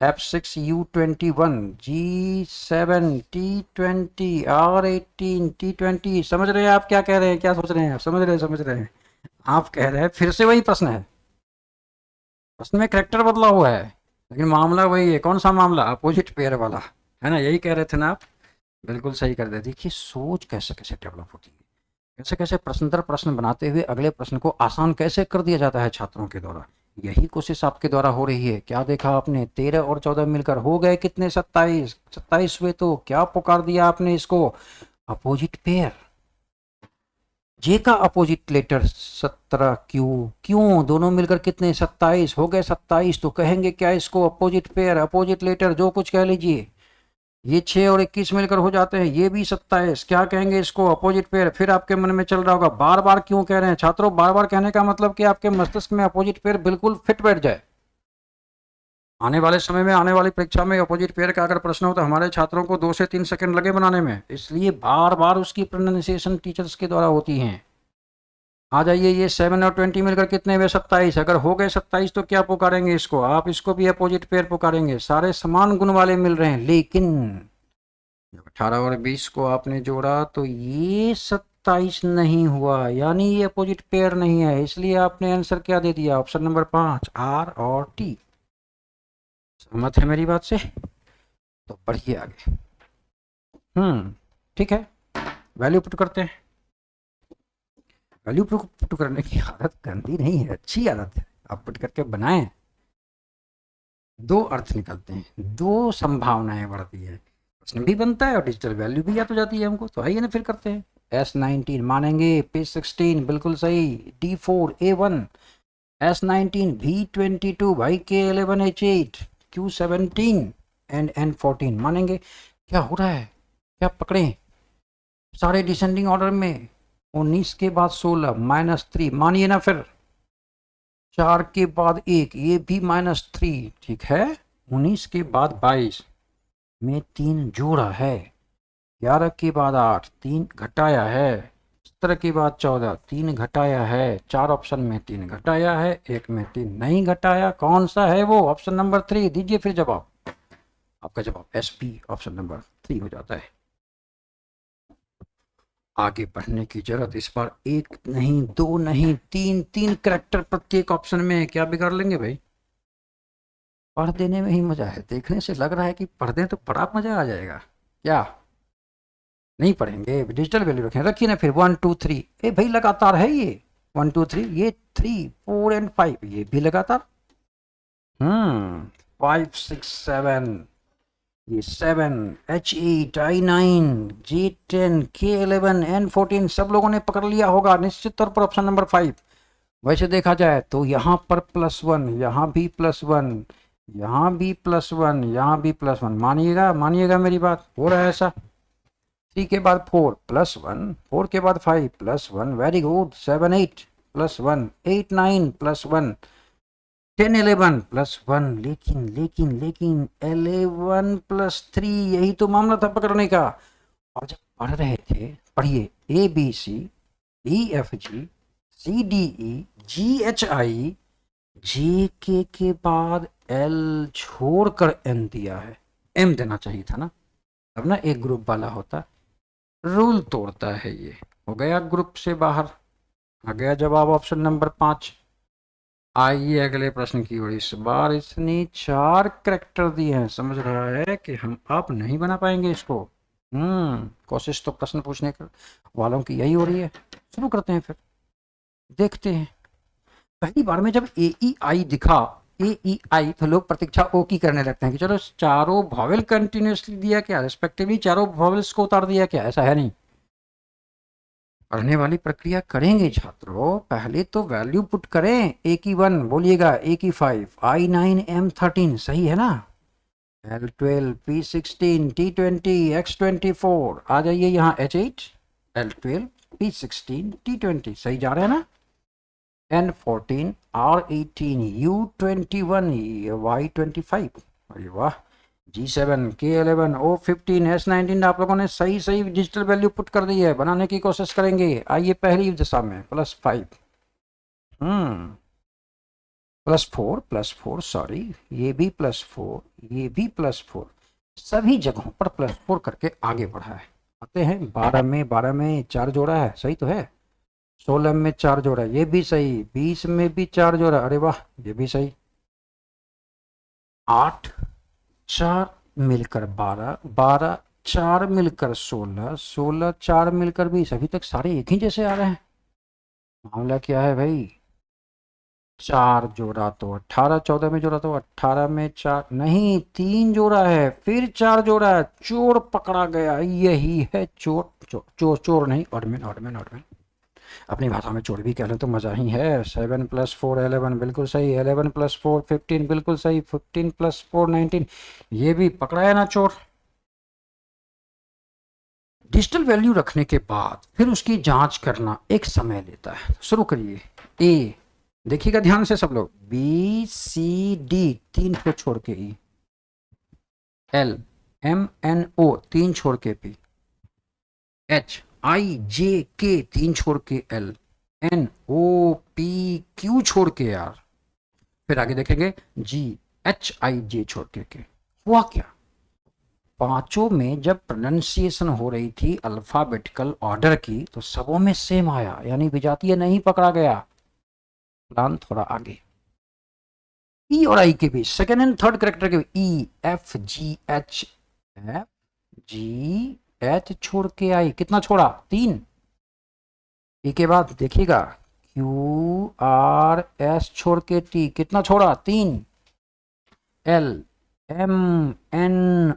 Speaker 1: F6 U21 G7 T20 R18 T20। समझ रहे हैं आप क्या कह रहे हैं, क्या सोच रहे हैं आप, समझ रहे हैं आप कह रहे हैं फिर से वही प्रश्न है, प्रश्न में करेक्टर बदला हुआ है लेकिन मामला वही है। कौन सा मामला, अपोजिट पेयर वाला, है ना, यही कह रहे थे ना आप, बिल्कुल सही कर दे। देखिए सोच कैसे कैसे डेवलप होती है, कैसे कैसे प्रश्न दर प्रश्न बनाते हुए अगले प्रश्न को आसान कैसे कर दिया जाता है छात्रों के द्वारा। यही कोशिश आपके द्वारा हो रही है। क्या देखा आपने, 13 और 14 मिलकर हो गए कितने, 27, 27 हुए, तो क्या पुकार दिया आपने इसको, अपोजिट पेयर। जे का अपोजिट लेटर 17 क्यों दोनों मिलकर कितने, 27 हो गए, 27, तो कहेंगे क्या इसको, अपोजिट पेयर, अपोजिट लेटर, जो कुछ कह लीजिए। ये 6 और 21 मिलकर हो जाते हैं, ये भी 27, क्या कहेंगे इसको, अपोजिट पेयर। फिर आपके मन में चल रहा होगा बार बार क्यों कह रहे हैं छात्रों, बार बार कहने का मतलब कि आपके मस्तिष्क में अपोजिट पेयर बिल्कुल फिट बैठ जाए। आने वाले समय में, आने वाली परीक्षा में अपोजिट पेयर का अगर प्रश्न हो तो हमारे छात्रों को 2 से 3 सेकंड लगे बनाने में, इसलिए बार बार उसकी प्रोनाउंसिएशन टीचर्स के द्वारा होती हैं। आ जाइए, ये 7 और 20 मिलकर कितने हुए, 27, अगर हो गए 27 तो क्या पुकारेंगे इसको, आप इसको भी अपोजिट पेयर पुकारेंगे। सारे समान गुण वाले मिल रहे हैं, लेकिन 18 और 20 को आपने जोड़ा तो ये 27 नहीं हुआ, यानी ये अपोजिट पेयर नहीं है, इसलिए आपने आंसर क्या दे दिया, ऑप्शन नंबर 5, R और T। सहमत है मेरी बात से, तो बढ़िए आगे। ठीक है, वैल्यू पुट करते हैं। वैल्यू पुट करने की आदत गंदी नहीं है, अच्छी आदत है, आप पुट करके बनाएं, 2 अर्थ निकलते हैं, 2 संभावनाएं बढ़ती है, प्रश्न भी बनता है और डिजिटल वैल्यू भी याद हो जाती है हमको। तो आइए ना फिर करते हैं। S19 मानेंगे, पेज 16 बिल्कुल सही, D4 A1, S19 V22 भाई, K11 H8 Q17 and N14 मानेंगे। क्या हो रहा है, क्या पकड़े, सारे डिसेंडिंग ऑर्डर में, 19 के बाद 16 -3 मानिए ना, फिर 4 के बाद 1, ये भी -3, ठीक है। 19 के बाद 22 में 3 जोड़ा है, 11 के बाद 8, 3 घटाया है, 17 के बाद 14, 3 घटाया है, 4 ऑप्शन में 3 घटाया है, 1 में 3 नहीं घटाया, कौन सा है वो, ऑप्शन नंबर 3। दीजिए फिर जवाब, आपका जवाब SP ऑप्शन नंबर 3 हो जाता है। आगे बढ़ने की जरूरत। इस बार एक नहीं, दो नहीं, तीन तीन करेक्टर प्रत्येक ऑप्शन में है। क्या बिगाड़ लेंगे भाई? पढ़ देने में ही मजा है। देखने से लग रहा है कि पढ़ दें तो बड़ा मजा आ जाएगा। क्या नहीं पढ़ेंगे? डिजिटल वैल्यू रखें, रखिए ना फिर 1 2 3। ए भाई लगातार है ये 1 2 3, ये 3 4 एंड 5 ये भी लगातार। 5 6 7, ये 7 H8 I9 G10 K11 N14 सब लोगों ने पकड़ लिया होगा निश्चित तौर पर ऑप्शन नंबर 5। वैसे देखा जाए तो यहाँ पर +1, यहाँ भी +1, यहाँ भी +1, यहाँ भी +1। मानिएगा मानिएगा मेरी बात, हो रहा है ऐसा। 3 के बाद 4 +1, 4 के बाद 5 +1, वेरी गुड। 7 8 +1, 8 9 +1, 10 11 +1। लेकिन लेकिन लेकिन 11 +3, यही तो मामला था पकड़ने का। और जब पढ़ रहे थे, पढ़िए ABC DFG CDE GHI JK के बाद L छोड़कर M दिया है। M देना चाहिए था ना, तब ना एक ग्रुप वाला होता। रूल तोड़ता है ये। हो गया ग्रुप से बाहर, आ गया जवाब ऑप्शन नंबर 5। आइए अगले प्रश्न की ओर। इस बार इसने 4 करेक्टर दिए हैं, समझ रहा है कि हम आप नहीं बना पाएंगे इसको। कोशिश तो प्रश्न पूछने वालों की यही हो रही है। शुरू करते हैं फिर, देखते हैं। पहली बार में जब AEI दिखा, AEI, तो लोग प्रतीक्षा O की करने लगते हैं कि चलो चारों वॉवेल कंटिन्यूसली दिया क्या, रिस्पेक्टिवली चारों वॉवेल्स को उतार दिया क्या। ऐसा है नहीं, पढ़ने वाली प्रक्रिया करेंगे छात्रों। पहले तो वैल्यू पुट करें। A की 1 बोलिएगा, A की 5, I9 M13 सही है ना, L12 P16 T20 X24। आ जाइए यहाँ H8 L12 P16 T20 सही जा रहे हैं ना। N14 R18 U21 Y25, अरे वाह। G7 K11 O15 S19 आप लोगों ने सही सही डिजिटल वैल्यू पुट कर दी है। बनाने की कोशिश करेंगे। आइए पहली दिशा में +5, +4 सॉरी, ये भी +4, ये भी +4, सभी जगहों पर +4 करके आगे बढ़ा है। आते हैं 12 में 4 जोड़ा है, सही तो है। 16 में 4 जोड़ा, ये भी सही। 20 में भी 4 जोड़ा, अरे वाह, ये भी सही। 8 4 मिलकर 12, 12 4 मिलकर 16, 16 4 मिलकर 20। अभी तक सारे एक ही जैसे आ रहे हैं। मामला क्या है भाई? 4 जोड़ा तो 18, 14 में जोड़ा तो 18 में 4 नहीं, 3 जोड़ा है, फिर 4 जोड़ा है। चोर पकड़ा गया, यही है चोर। चोर चोर नहीं, ऑडमैन ऑडमैन ऑडमैन। अपनी भाषा में चोर भी कह लें तो मजा ही है। 7 + 4 11 बिल्कुल सही। 11 + 4 15 बिल्कुल सही। 15 + 4 19, ये भी पकड़ा है ना चोर। डिजिटल वैल्यू रखने के बाद फिर उसकी जांच करना एक समय लेता है। शुरू करिए। ए देखिएगा ध्यान से सब लोग, BCD 3 को छोड़ के E, LMNO 3 छोड़ के P, HIJK 3 छोड़ के L, NOPQ छोड़ के R, फिर आगे देखेंगे GHIJ छोड़ के K। हुआ क्या? पांचों में जब प्रोनाउंसिएशन हो रही थी अल्फाबेटिकल ऑर्डर की तो सबों में सेम आया, यानी विजातीय नहीं पकड़ा गया। प्लान थोड़ा आगे। E और I के बीच, सेकेंड एंड थर्ड करेक्टर के बीच EFGH छोड़ के I, कितना छोड़ा? 3। E के बाद देखिएगा QRS छोड़ के T, कितना छोड़ा? 3। LMNO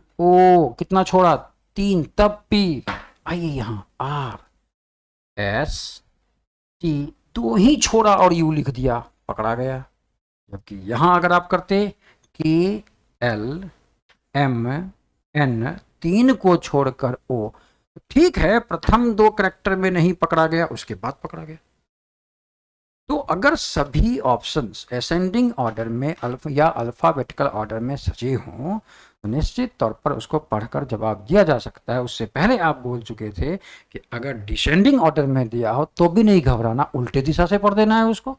Speaker 1: कितना छोड़ा? 3। तब P। आइए यहाँ RST 2 ही छोड़ा और U लिख दिया, पकड़ा गया। जबकि यहां अगर आप करते KLMN 3 को छोड़कर O, ठीक है, प्रथम 2 करेक्टर में नहीं पकड़ा गया, उसके बाद पकड़ा गया। तो अगर सभी ऑप्शंस असेंडिंग ऑर्डर में या अल्फाबेटिकल ऑर्डर में सजे हों तो निश्चित तौर पर उसको पढ़कर जवाब दिया जा सकता है। उससे पहले आप बोल चुके थे कि अगर डिसेंडिंग ऑर्डर में दिया हो तो भी नहीं घबराना, उल्टे दिशा से पढ़ देना है उसको।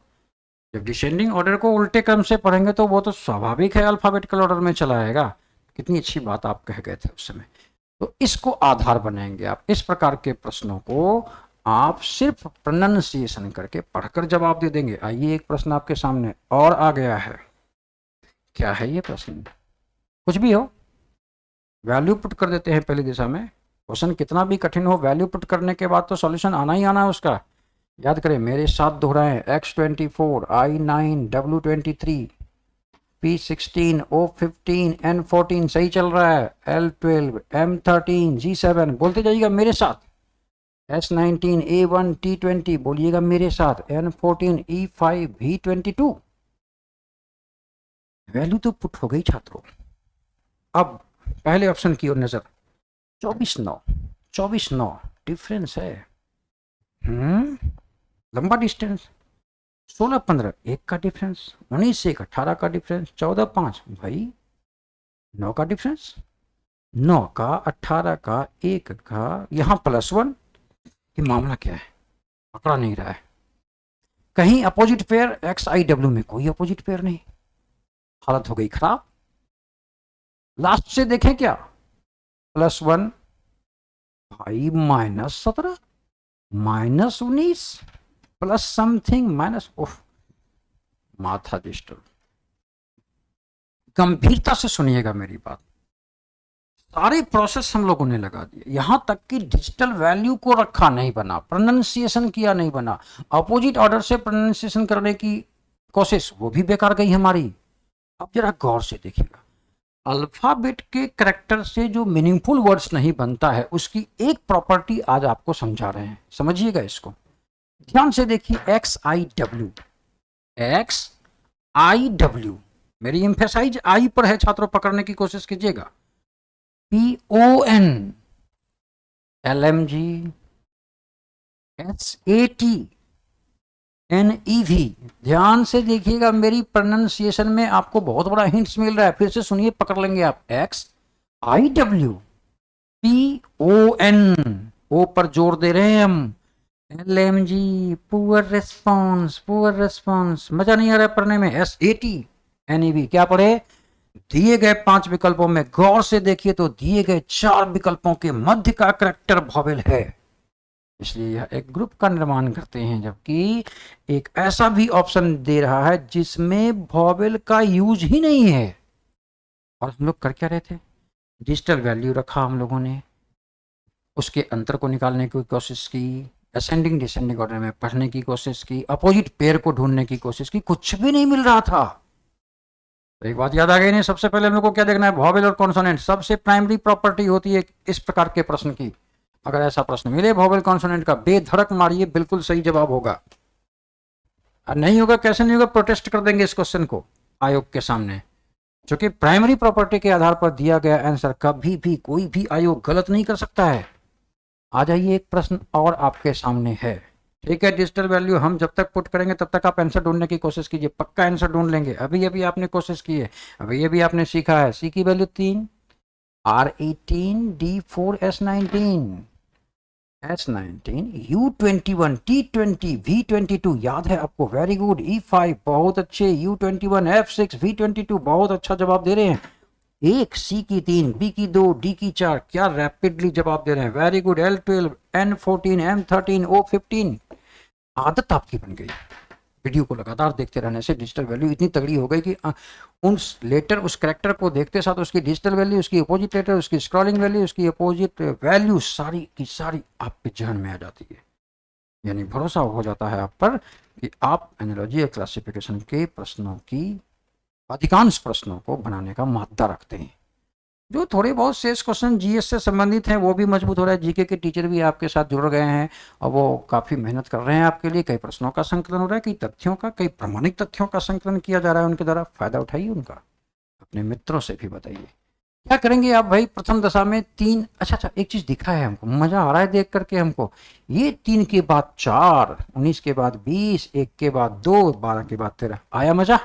Speaker 1: जब डिसेंडिंग ऑर्डर को उल्टे क्रम से पढ़ेंगे तो वो तो स्वाभाविक है अल्फाबेटिकल ऑर्डर में चला आएगा। कितनी अच्छी बात आप कह गए थे उस समय। तो इसको आधार बनाएंगे आप। इस प्रकार के प्रश्नों को आप सिर्फ प्रोनाउंसिएशन करके पढ़कर जवाब दे देंगे। आइए एक प्रश्न आपके सामने और आ गया है। क्या है ये प्रश्न? कुछ भी हो, वैल्यू पुट कर देते हैं पहली दिशा में। क्वेश्चन कितना भी कठिन हो, वैल्यू पुट करने के बाद तो सॉल्यूशन आना ही आना है उसका। याद करें, मेरे साथ दोहराएं। X24, I9, W23, P16, O15, N14 सही चल रहा है। L12, M13, G7 बोलते जाइएगा मेरे साथ। S19, A1, T20 बोलिएगा मेरे साथ। N14, E5, V22। वैल्यू तो पुट हो गई छात्रों। अब पहले ऑप्शन की ओर नजर। 24-9, 24-9 डिफरेंस है। लंबा डिस्टेंस। 16-15 1 का डिफरेंस। 19-1 18 का डिफरेंस। 14-5 भाई 9 का डिफरेंस। 9 का, 18 का, 1 का, यहां +1। ये मामला क्या है? पकड़ा नहीं रहा है। कहीं अपोजिट पेयर XIW में कोई अपोजिट पेयर नहीं। हालत हो गई खराब। लास्ट से देखें क्या? +1 भाई -17, -19 प्लस समथिंग माइनस। उफ, माथा डिस्टर्ब। गंभीरता से सुनिएगा मेरी बात। सारे प्रोसेस हम लोगों ने लगा दिए, यहां तक कि डिजिटल वैल्यू को रखा नहीं बना, प्रोनाउंसिएशन किया नहीं बना, अपोजिट ऑर्डर से प्रोनाउंसिएशन करने की कोशिश वो भी बेकार गई हमारी। अब जरा गौर से देखिएगा, अल्फाबेट के कैरेक्टर से जो मीनिंगफुल वर्ड्स नहीं बनता है उसकी एक प्रॉपर्टी आज आपको समझा रहे हैं, समझिएगा इसको ध्यान से देखिए। XIW, XIW, मेरी एम्फेसाइज आई पर है छात्रों, पकड़ने की कोशिश कीजिएगा। PON, LMG, SAT, NEV। ध्यान से देखिएगा, मेरी प्रोनाउंसिएशन में आपको बहुत बड़ा हिंट्स मिल रहा है। फिर से सुनिए, पकड़ लेंगे आप। XIW, PON, O पर जोर दे रहे हैं हम। LMG, poor response, poor response, मजा नहीं आ रहा है पढ़ने में। SAT, NEV, क्या पढ़े? दिए गए 5 विकल्पों में गौर से देखिए तो दिए गए 4 विकल्पों के मध्य का कैरेक्टर वॉवेल है, इसलिए यह एक ग्रुप का निर्माण करते हैं। जबकि एक ऐसा भी ऑप्शन दे रहा है जिसमें वॉवेल का यूज ही नहीं है। और हम लोग कर क्या रहे थे? डिजिटल वैल्यू रखा हम लोगों ने, उसके अंतर को निकालने की कोशिश की, असेंडिंग डिसेंडिंग ऑर्डर में पढ़ने की कोशिश की, अपोजिट पेयर को ढूंढने की कोशिश की, कुछ भी नहीं मिल रहा था। तो एक बात याद आ गई नहीं? सबसे पहले हम लोग को क्या देखना है? वॉवेल और कॉन्सोनेंट। सबसे प्राइमरी प्रॉपर्टी होती है इस प्रकार के प्रश्न की। अगर ऐसा प्रश्न मिले वॉवेल कॉन्सोनेंट का, बेधड़क मारिए, बिल्कुल सही जवाब होगा। और नहीं होगा, कैसे नहीं होगा? प्रोटेस्ट कर देंगे इस क्वेश्चन को आयोग के सामने, जो कि प्राइमरी प्रॉपर्टी के आधार पर दिया गया आंसर कभी भी कोई भी आयोग गलत नहीं कर सकता है। आ जाइए, एक प्रश्न और आपके सामने है। ठीक है, डिजिटल वैल्यू हम जब तक पुट करेंगे तब तक आप आंसर ढूंढने की कोशिश कीजिए, पक्का आंसर ढूंढ लेंगे। अभी अभी आपने कोशिश की है, अभी अभी आपने सीखा है। सी की value 3, R18, D4, S19, U21, T20, V22 याद है आपको? Very good. E5 बहुत अच्छे, U21, F6, V22 बहुत अच्छा जवाब दे रहे हैं। एक, C की 3, B की 2, D की 4, क्या रैपिडली जवाब दे रहे हैं। Very good. L12, N14, M13, O15। आदत आपकी बन गई वीडियो को लगातार देखते रहने से। डिजिटल वैल्यू इतनी तगड़ी हो गई कि उस लेटर, उस कैरेक्टर को देखते साथ उसकी डिजिटल वैल्यू, उसकी अपोजिट लेटर, उसकी स्क्रॉलिंग वैल्यू, उसकी अपोजिट वैल्यू सारी की सारी आपके जहन में आ जाती है। यानी भरोसा हो जाता है आप पर कि आप एनालॉजी या क्लासिफिकेशन के प्रश्नों की, अधिकांश प्रश्नों को बनाने का मादा रखते हैं। जो थोड़े बहुत शेष क्वेश्चन जीएस से संबंधित हैं वो भी मजबूत हो रहा है। जीके के टीचर भी आपके साथ जुड़ गए हैं और वो काफ़ी मेहनत कर रहे हैं आपके लिए। कई प्रश्नों का संकलन हो रहा है, कई तथ्यों का, कई प्रमाणिक तथ्यों का संकलन किया जा रहा है उनके द्वारा। फायदा उठाइए उनका, अपने मित्रों से भी बताइए। क्या करेंगे आप भाई? प्रथम दशा में 3, अच्छा एक चीज़ दिखा है हमको, मज़ा आ रहा है देख करके हमको। ये 3 के बाद 4, 19 के बाद 20, 1 के बाद 2, 12 के बाद 13। आया मज़ा?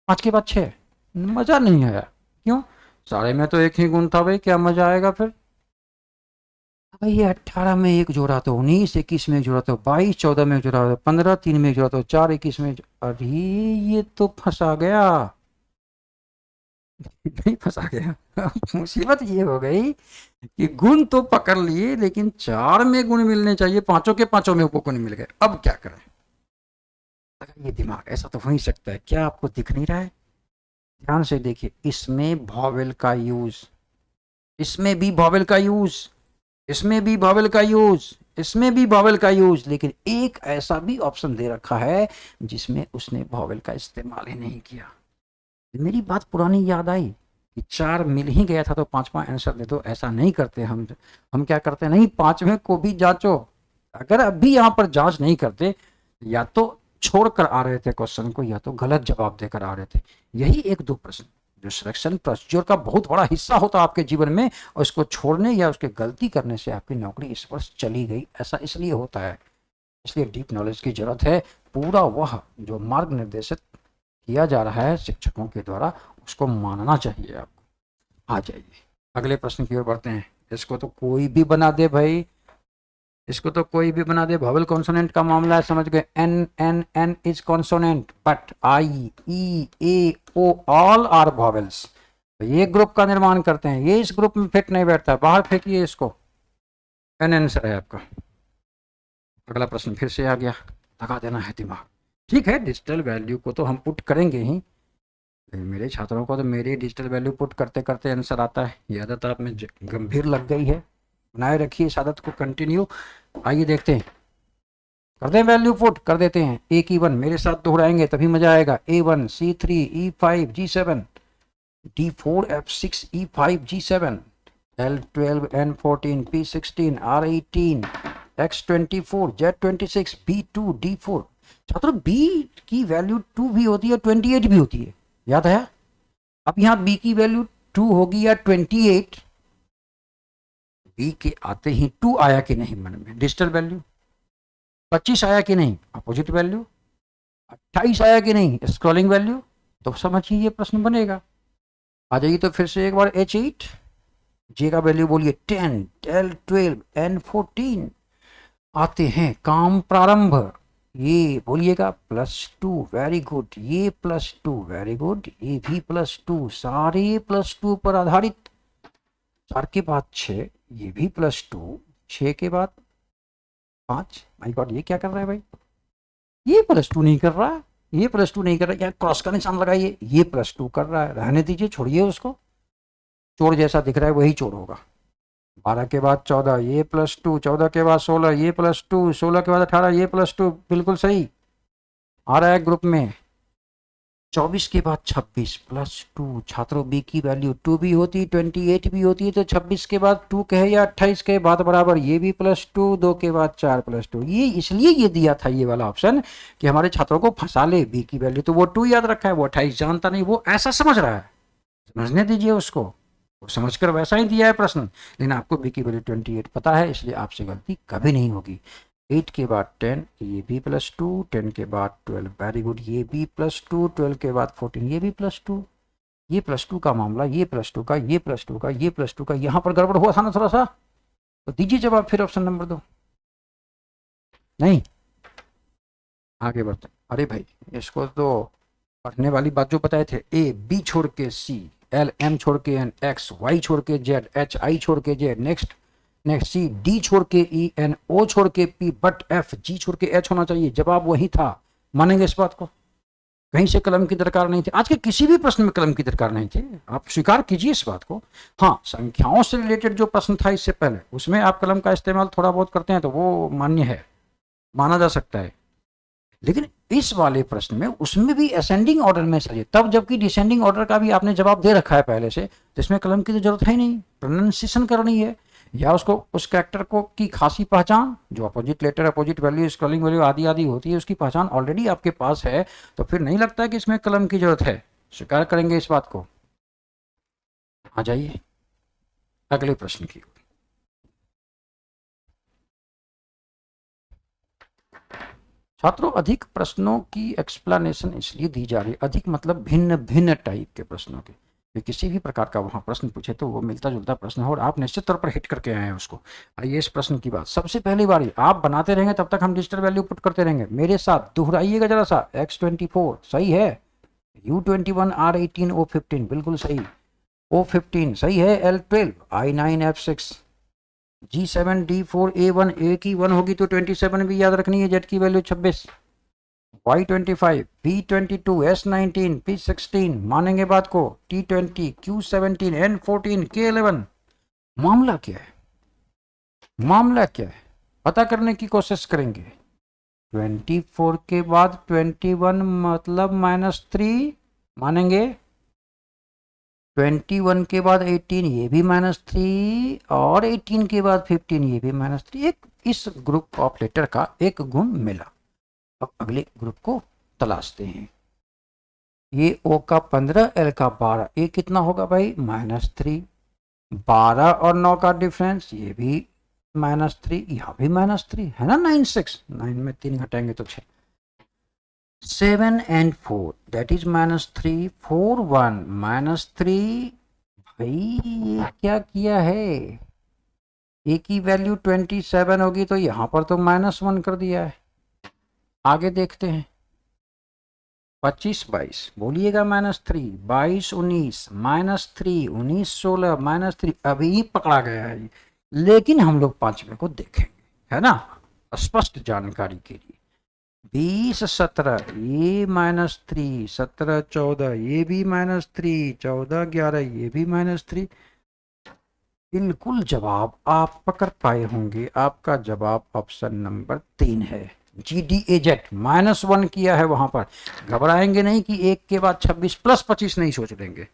Speaker 1: 5 के बाद 6 मज़ा नहीं आया। क्यों? सारे में तो एक ही गुण था भाई, क्या मजा आएगा फिर? भाई ये 18 में एक जोड़ा तो 19, 21 में एक जोड़ा तो 22, 14 में एक जोड़ा तो 15, 3 में एक जोड़ा तो 4, 21 में। अरे ये तो फंसा गया। नहीं फंसा गया। मुसीबत ये हो गई कि गुण तो पकड़ लिए, लेकिन 4 में गुण मिलने चाहिए, पांचों के पांचों में गुण मिल गए। अब क्या करें? ये दिमाग ऐसा तो हो ही सकता है। क्या आपको दिख नहीं रहा है? ध्यान से देखिए, इसमें वॉवेल का यूज, इसमें भी वॉवेल का यूज, इसमें भी वॉवेल का यूज, इसमें भी वॉवेल का यूज, लेकिन एक ऐसा भी ऑप्शन दे रखा है जिसमें उसने वॉवेल का इस्तेमाल ही नहीं किया। मेरी बात पुरानी याद आई कि 4 मिल ही गया था तो 5वां आंसर दे दो। ऐसा नहीं करते हम क्या करते हैं, नहीं 5वें को भी जांचो। अगर अभी यहाँ पर जांच नहीं करते, या तो छोड़कर आ रहे थे क्वेश्चन को, या तो गलत जवाब देकर आ रहे थे। यही 1-2 प्रश्न जो सिलेक्शन प्रोसीजर का बहुत बड़ा हिस्सा होता है आपके जीवन में, और इसको छोड़ने या उसके गलती करने से आपकी नौकरी इस वर्ष चली गई। ऐसा इसलिए होता है। इसलिए डीप नॉलेज की जरूरत है। पूरा वह जो मार्ग निर्देशित किया जा रहा है शिक्षकों के द्वारा, उसको मानना चाहिए आपको। आ जाइए अगले प्रश्न की ओर बढ़ते हैं। इसको तो कोई भी बना दे भाई, इसको तो कोई भी बना दे। वोवेल कॉन्सोनेंट का मामला है, समझ गए। N N N is consonant, but I E A O all are vowels. तो ये ग्रुप का निर्माण करते हैं, ये इस ग्रुप में फिट नहीं बैठता, बाहर फेंकिए इसको। एन आंसर है आपका। अगला प्रश्न फिर से आ गया, लगा देना है दिमाग। ठीक है, डिजिटल वैल्यू को तो हम पुट करेंगे ही। मेरे छात्रों को तो मेरी डिजिटल वैल्यू पुट करते करते आंसर आता है। ये आदत आप में गंभीर लग गई है, बनाए रखिए इस आदत को कंटिन्यू। आइए देखते हैं, कर दें वैल्यू पुट, कर देते हैं। ए की 1 मेरे साथ दोहराएंगे तभी मजा आएगा। A1 C3 E5 G7 D4 F6 E5 G7 L12 N14 P16 R18 X24 Z26 B2 D4। छात्रों B की वैल्यू 2 भी होती है, 28 भी होती है, याद है? अब यहाँ B की वैल्यू 2 होगी या 28, B के आते ही 2 आया कि नहीं मन में, डिजिटल वैल्यू। 25 आया कि नहीं, अपोजिट वैल्यू। 28 आया कि नहीं, स्क्रॉलिंग वैल्यू। तो समझिए ये प्रश्न बनेगा। आ जाइए तो फिर से एक बार। H8 J का वैल्यू बोलिए 10 L12 N14। आते हैं काम प्रारंभ, ये बोलिएगा +2, वेरी गुड। ये +2, वेरी गुड। ये भी +2, सारे +2 पर आधारित। 4 के बाद 6, ये भी +2। 6 के बाद 5। माय गॉड, ये क्या कर रहा है भाई? ये +2 नहीं कर रहा है, ये +2 नहीं कर रहा है। यहाँ क्रॉस का निशान लगाइए, ये +2 कर रहा है। रहने दीजिए, छोड़िए उसको। चोर जैसा दिख रहा है वही चोर होगा। 12 के बाद 14, ये +2। 14 के बाद 16, ये +2। 16 के बाद 18, ये +2। बिल्कुल सही आ रहा है ग्रुप में। 24 के बाद 26 +2। छात्रों B की वैल्यू 2 भी होती, 28 भी होती है, तो 26 के बाद 2 कहे या 28 के बाद बराबर, ये भी +2। 2 के बाद 4 +2। ये इसलिए ये दिया था ये वाला ऑप्शन कि हमारे छात्रों को फंसा ले। B की वैल्यू तो वो 2 याद रखा है, वो 28 जानता नहीं, वो ऐसा समझ रहा है। समझने दीजिए उसको, वो समझकर वैसा ही दिया है प्रश्न। लेकिन आपको B की वैल्यू 28 पता है, इसलिए आपसे गलती कभी नहीं होगी। 8 के बाद 10, ये भी +2। 10 के बाद 12, वेरी गुड। ये भी +2। 12 के बाद 14, ये भी +2। ये +2 का मामला, ये +2 का, ये +2 का, ये +2 का, यहाँ पर गड़बड़ हुआ था ना थोड़ा सा। तो दीजिए जवाब फिर, ऑप्शन नंबर 2। नहीं, आगे बढ़ते। अरे भाई, इसको तो पढ़ने वाली बात जो बताए थे, A B छोड़ के C, L M छोड़ के N, X Y छोड़ के Z, H I छोड़ के J, नेक्स्ट C D छोड़ के E, N O छोड़ के P, बट F G छोड़ के H होना चाहिए। जवाब वही था, मानेंगे इस बात को? कहीं से कलम की दरकार नहीं थी, आज के किसी भी प्रश्न में कलम की दरकार नहीं थी, आप स्वीकार कीजिए इस बात को। हाँ, संख्याओं से रिलेटेड जो प्रश्न था इससे पहले, उसमें आप कलम का इस्तेमाल थोड़ा बहुत करते हैं तो वो मान्य है, माना जा सकता है। लेकिन इस वाले प्रश्न में, उसमें भी असेंडिंग ऑर्डर में सरिए, तब जबकि डिसेंडिंग ऑर्डर का भी आपने जवाब दे रखा है पहले से, जिसमें कलम की तो जरूरत है ही नहीं। प्रोनाउंसिएशन करनी है, या उसको उस कैरेक्टर को की खासी पहचान, जो opposite letter, opposite value, scrolling value आदि आदि होती है, उसकी पहचान ऑलरेडी आपके पास है, तो फिर नहीं लगता है कि इसमें कलम की जरूरत है। स्वीकार करेंगे इस बात को। आ जाइए अगले प्रश्न की। छात्रों, अधिक प्रश्नों की एक्सप्लेनेशन इसलिए दी जा रही है, अधिक मतलब भिन्न भिन्न टाइप के प्रश्नों के। किसी भी प्रकार का वहां प्रश्न पूछे तो वो मिलता जुलता प्रश्न हो और आप निश्चित तौर पर हिट करके आए हैं उसको। आइए इस प्रश्न की बात। सबसे पहली बारी आप बनाते रहेंगे तब तक हम डिजिटल वैल्यू पुट करते रहेंगे। मेरे साथ दोहराइएगा जरा सा। X24 सही है, U21R18O15 बिल्कुल सही, O15 सही है, L12 I9F6 G7D4A1, ए की 1 होगी तो 27 भी याद रखनी है, Z की value 26, Y25 B22 S19 P16 मानेंगे बात को, T20 Q17 N14 K11। मामला क्या है, मामला क्या है पता करने की कोशिश करेंगे। 24 के बाद 21 मतलब -3 मानेंगे, 21 के बाद 18 ये भी -3 और 18 के बाद 15 ये भी -3। एक इस ग्रुप ऑफ लेटर का एक गुण मिला। अब अगले ग्रुप को तलाशते हैं। ये O का 15 L का 12, ये कितना होगा भाई -3। 12 और 9 का डिफरेंस, ये भी -3, यहाँ भी -3 है ना। 9 6 9 में 3 घटाएंगे तो 6। 7 and 4 that is -3 4 1 -3। भाई ये क्या किया है, ए की वैल्यू 27 होगी तो यहाँ पर तो -1 कर दिया है। आगे देखते हैं, 25 22 बोलिएगा -3, 22 19 -3, 19 16 -3, अभी पकड़ा गया है। लेकिन हम लोग पांचवें को देखेंगे, है ना, स्पष्ट जानकारी के लिए। 20 17 ये -3, 17 14 ये भी -3, 14 11 ये भी -3। बिल्कुल जवाब आप पकड़ पाए होंगे, आपका जवाब ऑप्शन नंबर 3 है। GDAZ -1 किया है वहां पर। घबराएंगे नहीं कि एक के बाद 26 + 25 नहीं सोच लेंगे।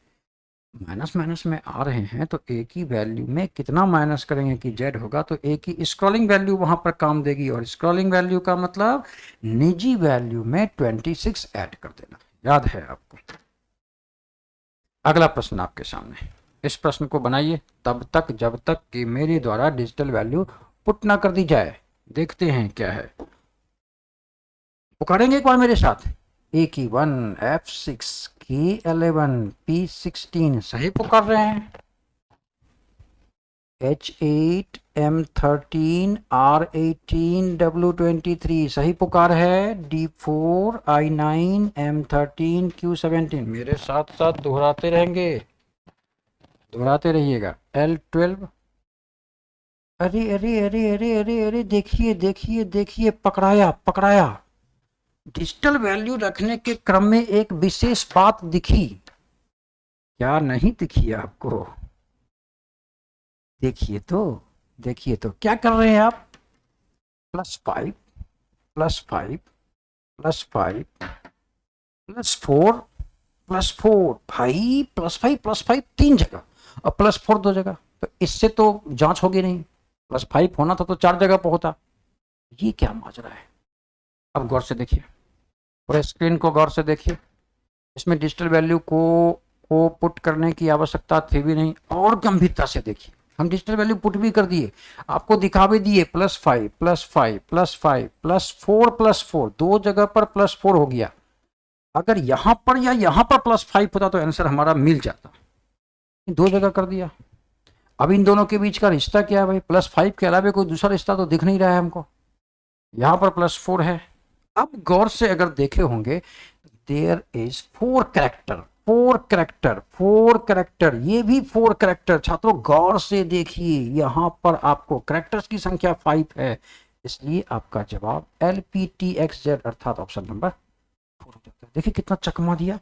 Speaker 1: माइनस माइनस में आ रहे हैं तो ए की वैल्यू में कितना माइनस करेंगे कि जेड होगा, तो ए की स्क्रॉलिंग वैल्यू वहां पर काम देगी। और स्क्रॉलिंग वैल्यू का मतलब निजी वैल्यू में 26 ऐड कर देना, याद है आपको। अगला प्रश्न आपके सामने, इस प्रश्न को बनाइए तब तक जब तक कि मेरे द्वारा डिजिटल वैल्यू पुट ना कर दी जाए। देखते हैं क्या है, पुकारेंगे एक बार मेरे साथ। ए की 1 F6 K11 P16 सही पुकार रहे हैं। H8 M13 R18 W23 सही पुकार है। D4 I9 M13 Q17 मेरे साथ साथ दोहराते रहेंगे, दोहराते रहिएगा। L12 अरे अरे अरे अरे अरे अरे देखिए देखिए देखिए, पकड़ाया पकड़ाया। डिजिटल वैल्यू रखने के क्रम में एक विशेष बात दिखी, क्या नहीं दिखी आपको? देखिए तो, देखिए तो क्या कर रहे हैं आप। +5 +5 +5 +4 +4, भाई +5 +5 3 जगह और +4 2 जगह, तो इससे तो जांच होगी नहीं। +5 होना था तो 4 जगह पर होता। ये क्या माजरा है। अब गौर से देखिए, पूरे स्क्रीन को गौर से देखिए। इसमें डिजिटल वैल्यू को पुट करने की आवश्यकता थी भी नहीं। और गंभीरता से देखिए, हम डिजिटल वैल्यू पुट भी कर दिए, आपको दिखा भी दिए। +5 +5 +5 +4 +4, 2 जगह पर +4 हो गया। अगर यहां पर या यहां पर +5 होता तो आंसर हमारा मिल जाता, 2 जगह कर दिया। अब इन दोनों के बीच का रिश्ता क्या है भाई? +5 के अलावा कोई दूसरा रिश्ता तो दिख नहीं रहा है हमको। यहां पर +4 है। अब गौर से अगर देखे होंगे, there is 4 character, 4 character, 4 character, ये भी 4 कैरेक्टर। छात्रों गौर से देखिए, यहां पर आपको कैरेक्टर्स की संख्या 5 है, इसलिए आपका जवाब LPTXZ अर्थात ऑप्शन नंबर 4 हो जाता है। देखिए कितना चकमा दिया,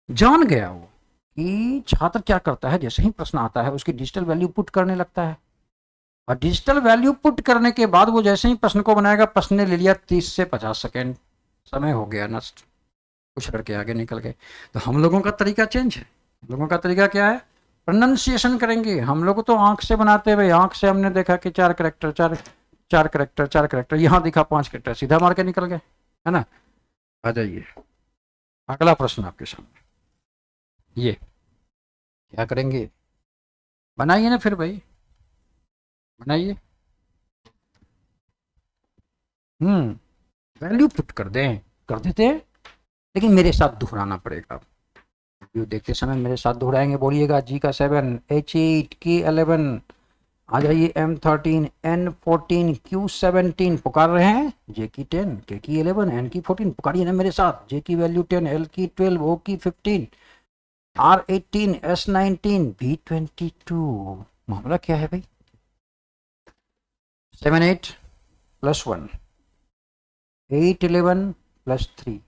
Speaker 1: जान गया वो कि छात्र क्या करता है, जैसे ही प्रश्न आता है उसकी डिजिटल वैल्यू पुट करने लगता है। और डिजिटल वैल्यू पुट करने के बाद वो जैसे ही प्रश्न को बनाएगा, प्रश्न ने ले लिया 30 से 50 सेकेंड, समय हो गया नष्ट, कुछ करके आगे निकल गए। तो हम लोगों का तरीका चेंज है। हम लोगों का तरीका क्या है? प्रोनाउंसिएशन करेंगे। हम लोग तो आंख से बनाते हुए, आंख से हमने देखा कि 4 कैरेक्टर, 4 कैरेक्टर, 4 कैरेक्टर, यहाँ दिखा 5 कैरेक्टर, सीधा मार के निकल गए, है ना। आ जाइए, अगला प्रश्न आपके सामने। ये क्या करेंगे, बनाइए ना फिर भाई, बनाइए। वैल्यू पुट कर दें, कर देते हैं, लेकिन मेरे साथ दोहराना पड़ेगा। वीडियो देखते समय मेरे साथ दोहराएंगे। बोलिएगा G का 7 H8 K11 आ जाइए M13 N14 Q17 पुकार रहे हैं, J की 10 K की 11 N की 14 पुकारिए ना मेरे साथ, J की वैल्यू 10 L की 12 O की 15 R18 S19 B22। मामला क्या है भाई? 7 8 प्लस 1 8 11 प्लस 3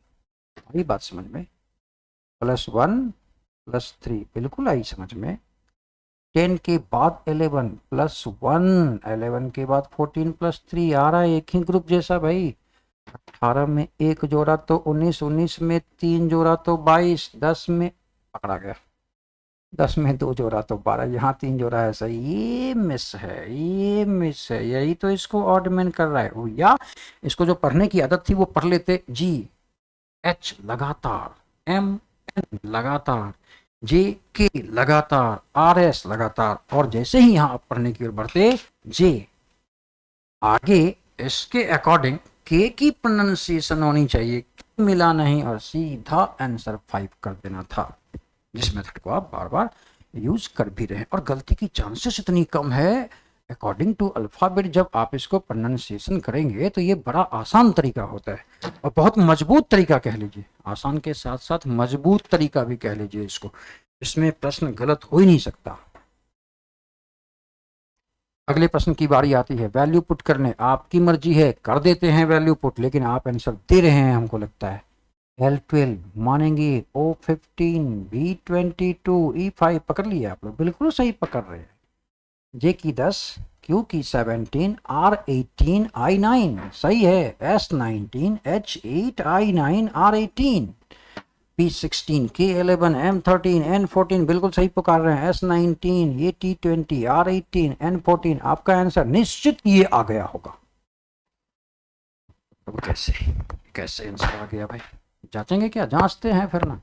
Speaker 1: आई बात समझ में? प्लस 1 प्लस 3 बिल्कुल आई समझ में। 10 के बाद 11 प्लस 1 11 के बाद 14 प्लस 3 आ रहा है एक ही ग्रुप जैसा भाई। 18 में एक जोड़ा तो 19, 19 में 3 जोड़ा तो 22, 10 में पकड़ा गया, 10 में 2 जोड़ा तो 12, यहाँ 3 जोड़ा है सही। ये मिस है, ये मिस है, यही तो इसको ऑडमेन कर रहा है वो। या इसको जो पढ़ने की आदत थी वो पढ़ लेते, जी एच लगातार, एम एन लगातार, जे के लगातार, आर एस लगातार, और जैसे ही यहाँ आप पढ़ने की ओर बढ़ते जे आगे इसके अकॉर्डिंग के की प्रोनाउंसिएशन होनी चाहिए, मिला नहीं और सीधा आंसर 5 कर देना था, जिस मेथड को आप बार बार यूज कर भी रहे हैं और गलती की चांसेस इतनी कम है। अकॉर्डिंग टू अल्फाबेट जब आप इसको प्रोनाउंसिएशन करेंगे तो ये बड़ा आसान तरीका होता है और बहुत मजबूत तरीका कह लीजिए, आसान के साथ साथ मजबूत तरीका भी कह लीजिए इसको, इसमें प्रश्न गलत हो ही नहीं सकता। अगले प्रश्न की बारी आती है वैल्यू पुट करने, आपकी मर्जी है कर देते हैं वैल्यू पुट, लेकिन आप आंसर दे रहे हैं हमको लगता है। L12 मानेंगे, O15 B22 E5 पकड़ लिए आप लोग, बिल्कुल सही पकड़ रहे हैं। J की 10 Q की 17 R18 I9 सही है, S19 H8 I9 R18 P16 K11 M13 N14 बिल्कुल सही पुकार रहे हैं, S19 ये T20 R18 N14 आपका आंसर निश्चित ये आ गया होगा। अब कैसे कैसे आंसर आ गया भाई, जांचेंगे क्या? जांचते हैं फिर ना।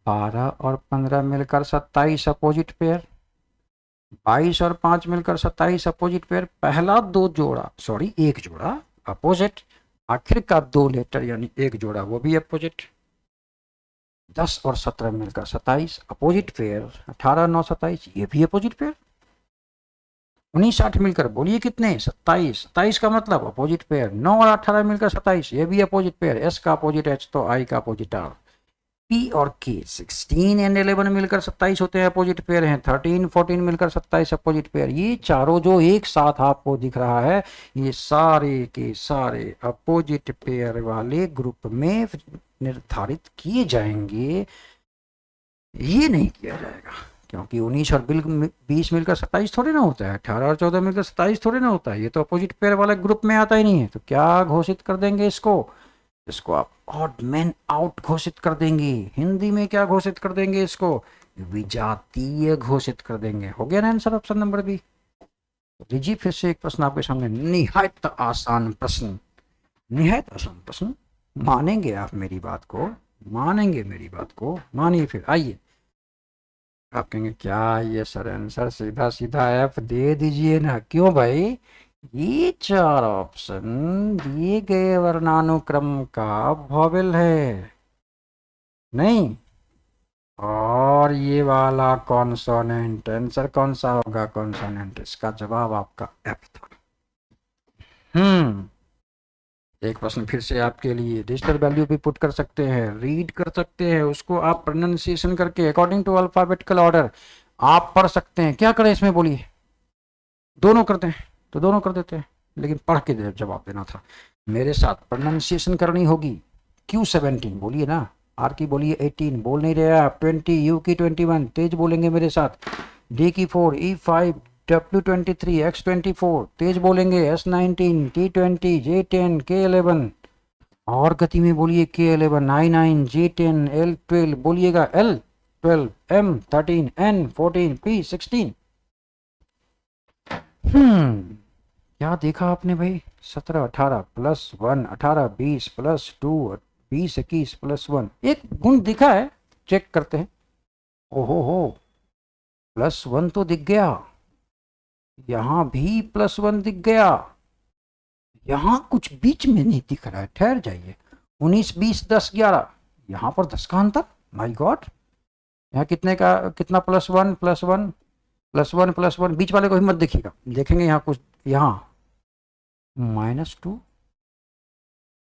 Speaker 1: 12 और 15 मिलकर 27 अपोजिट पेयर, 22 और 5 मिलकर 27 अपोजिट पेयर, पहला दो जोड़ा सॉरी एक जोड़ा अपोजिट, आखिर का 2 लेटर यानी एक जोड़ा वो भी अपोजिट। 10 और 17 मिलकर 27 अपोजिट पेयर, 18 9 27 ये भी अपोजिट पेयर। 19 8 मिलकर बोलिए कितने? 27, 27 का मतलब अपोजिट पेयर। 9 और 18 मिलकर 27 ये भी अपोजिट पेयर, एस का अपोजिट एच तो आई का अपोजिट आर। पी और के 16 एंड 11 मिलकर 27 होते हैं अपोजिट पेयर हैं, 13 14 मिलकर 27 अपोजिट पेयर। ये चारों जो एक साथ आपको दिख रहा है ये सारे के सारे अपोजिट पेयर वाले ग्रुप में निर्धारित किए जाएंगे, ये नहीं किया जाएगा क्योंकि 19 और 20 मिलकर 27 थोड़े ना होता है, 18 और 14 मिलकर 27 थोड़े ना होता है, ये तो अपोजिट पेयर वाले ग्रुप में आता ही नहीं है। तो क्या घोषित कर देंगे इसको? इसको आप ऑड मैन आउट घोषित कर देंगे। हिंदी में क्या घोषित कर देंगे इसको? विजातीय घोषित कर देंगे। हो गया ना आंसर ऑप्शन नंबर बी। लीजिए फिर से एक प्रश्न आपके सामने, निहायत आसान प्रश्न, निहायत आसान प्रश्न। मानेंगे आप मेरी बात को? मानेंगे मेरी बात को? मानिए फिर, आइए। आप कहेंगे क्या ये सर आंसर सीधा सीधा एफ दे दीजिए ना। क्यों भाई? ये 4 ऑप्शन दिए गए वर्णानुक्रम का वॉवेल है नहीं, और ये वाला कॉन्सोनेंट, आंसर कौन सा होगा कॉन्सोनेंट? इसका जवाब आपका एफ था। एक प्रश्न फिर से आपके लिए, डिजिटल वैल्यू भी पुट कर सकते हैं, रीड कर सकते हैं, उसको आप प्रोनाउंसिएशन करके अकॉर्डिंग टू अल्फाबेटिकल ऑर्डर आप पढ़ सकते हैं। क्या करें इसमें बोलिए? दोनों करते हैं तो दोनों कर देते हैं, लेकिन पढ़ के जवाब देना था। मेरे साथ प्रोनाउंसिएशन करनी होगी। Q17 बोलिए ना, आर की बोलिए 18, बोल नहीं रहे आप, 20, यू की 21 तेज बोलेंगे मेरे साथ, डी की 4, E5, W23, X24 तेज बोलेंगे, S19, T20, J10, K11 और गति में बोलिए, K11, I9, J10, L12 बोलिएगा, L12, M13, N14, P16। क्या देखा आपने भाई? 17 18 प्लस 1 18 20 प्लस 2 20 21 प्लस 1, एक गुण दिखा है, चेक करते हैं। ओहो हो, प्लस 1 तो दिख गया, यहां भी प्लस 1 दिख गया, यहां कुछ बीच में नहीं दिख रहा है, ठहर जाइए। 19 20 10 11, यहां पर 10 का अंतर, माय गॉड। यहाँ कितने का कितना? प्लस 1 प्लस 1 +1 बीच वाले को ही मत देखिएगा, देखेंगे यहाँ कुछ, यहाँ -2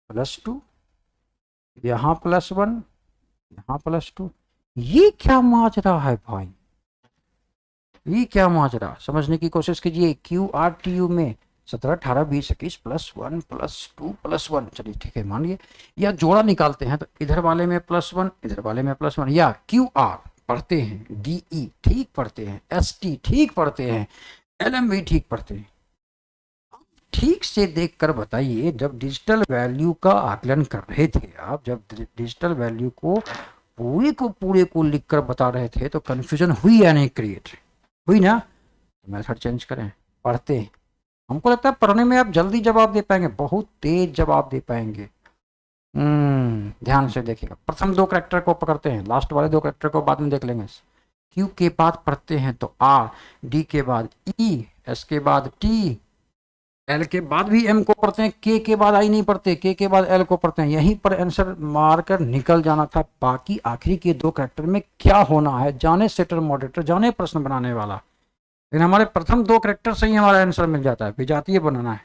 Speaker 1: +2, यहाँ +1 यहाँ +2, ये क्या माजरा है भाई, ये क्या माजरा, समझने की कोशिश कीजिए। QRTU में 17 18 20 21 +1 +2 +1, चलिए ठीक है मान लिए। या जोड़ा निकालते हैं तो इधर वाले में +1 इधर वाले में +1, या QR पढ़ते हैं, DE ठीक पढ़ते हैं, ST ठीक पढ़ते हैं, LM भी ठीक पढ़ते हैं। ठीक से देखकर बताइए, जब डिजिटल वैल्यू का आकलन कर रहे थे आप, जब डिजिटल वैल्यू को पूरे को लिख कर बता रहे थे तो कंफ्यूजन हुई या नहीं क्रिएट हुई ना? तो मेथड चेंज करें, पढ़ते हैं। हमको लगता है पढ़ने में आप जल्दी जवाब दे पाएंगे, बहुत तेज जवाब दे पाएंगे। ध्यान से देखिएगा, प्रथम 2 कैरेक्टर को पकड़ते हैं, लास्ट वाले 2 कैरेक्टर को बाद में देख लेंगे। Q के बाद पढ़ते हैं तो R, D के बाद E, S के बाद T, L के बाद भी M को पढ़ते हैं, K के बाद I नहीं पढ़ते, K के बाद L को पढ़ते हैं। यहीं पर आंसर मारकर निकल जाना था। बाकी आखिरी के 2 कैरेक्टर में क्या होना है, जाने सेटर मॉडरेटर, जाने प्रश्न बनाने वाला। लेकिन हमारे प्रथम 2 कैरेक्टर से ही हमारा आंसर मिल जाता है। विजातीय बनाना है,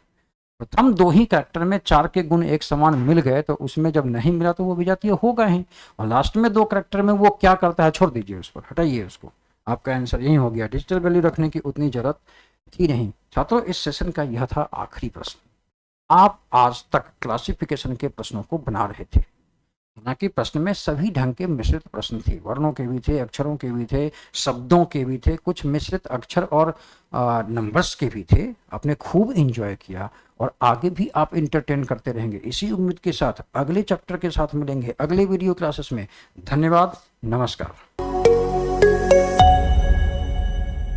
Speaker 1: प्रथम 2 ही कैरेक्टर में 4 के गुण एक समान मिल गए, तो उसमें जब नहीं मिला तो वो विजातीय होगा ही। और लास्ट में 2 कैरेक्टर में वो क्या करता है छोड़ दीजिए, उस पर हटाइए उसको, आपका आंसर यही हो गया। डिजिटल वैल्यू रखने की उतनी जरूरत थी नहीं। छात्रों, इस सेशन का यह था आखिरी प्रश्न। आप आज तक क्लासिफिकेशन के प्रश्नों को बना रहे थे, हालांकि प्रश्न में सभी ढंग के मिश्रित प्रश्न थे, वर्णों के भी थे, अक्षरों के भी थे, शब्दों के भी थे, कुछ मिश्रित अक्षर और नंबर्स के भी थे। आपने खूब एंजॉय किया और आगे भी आप इंटरटेन करते रहेंगे। इसी उम्मीद के साथ अगले चैप्टर के साथ मिलेंगे अगले वीडियो क्लासेस में। धन्यवाद, नमस्कार।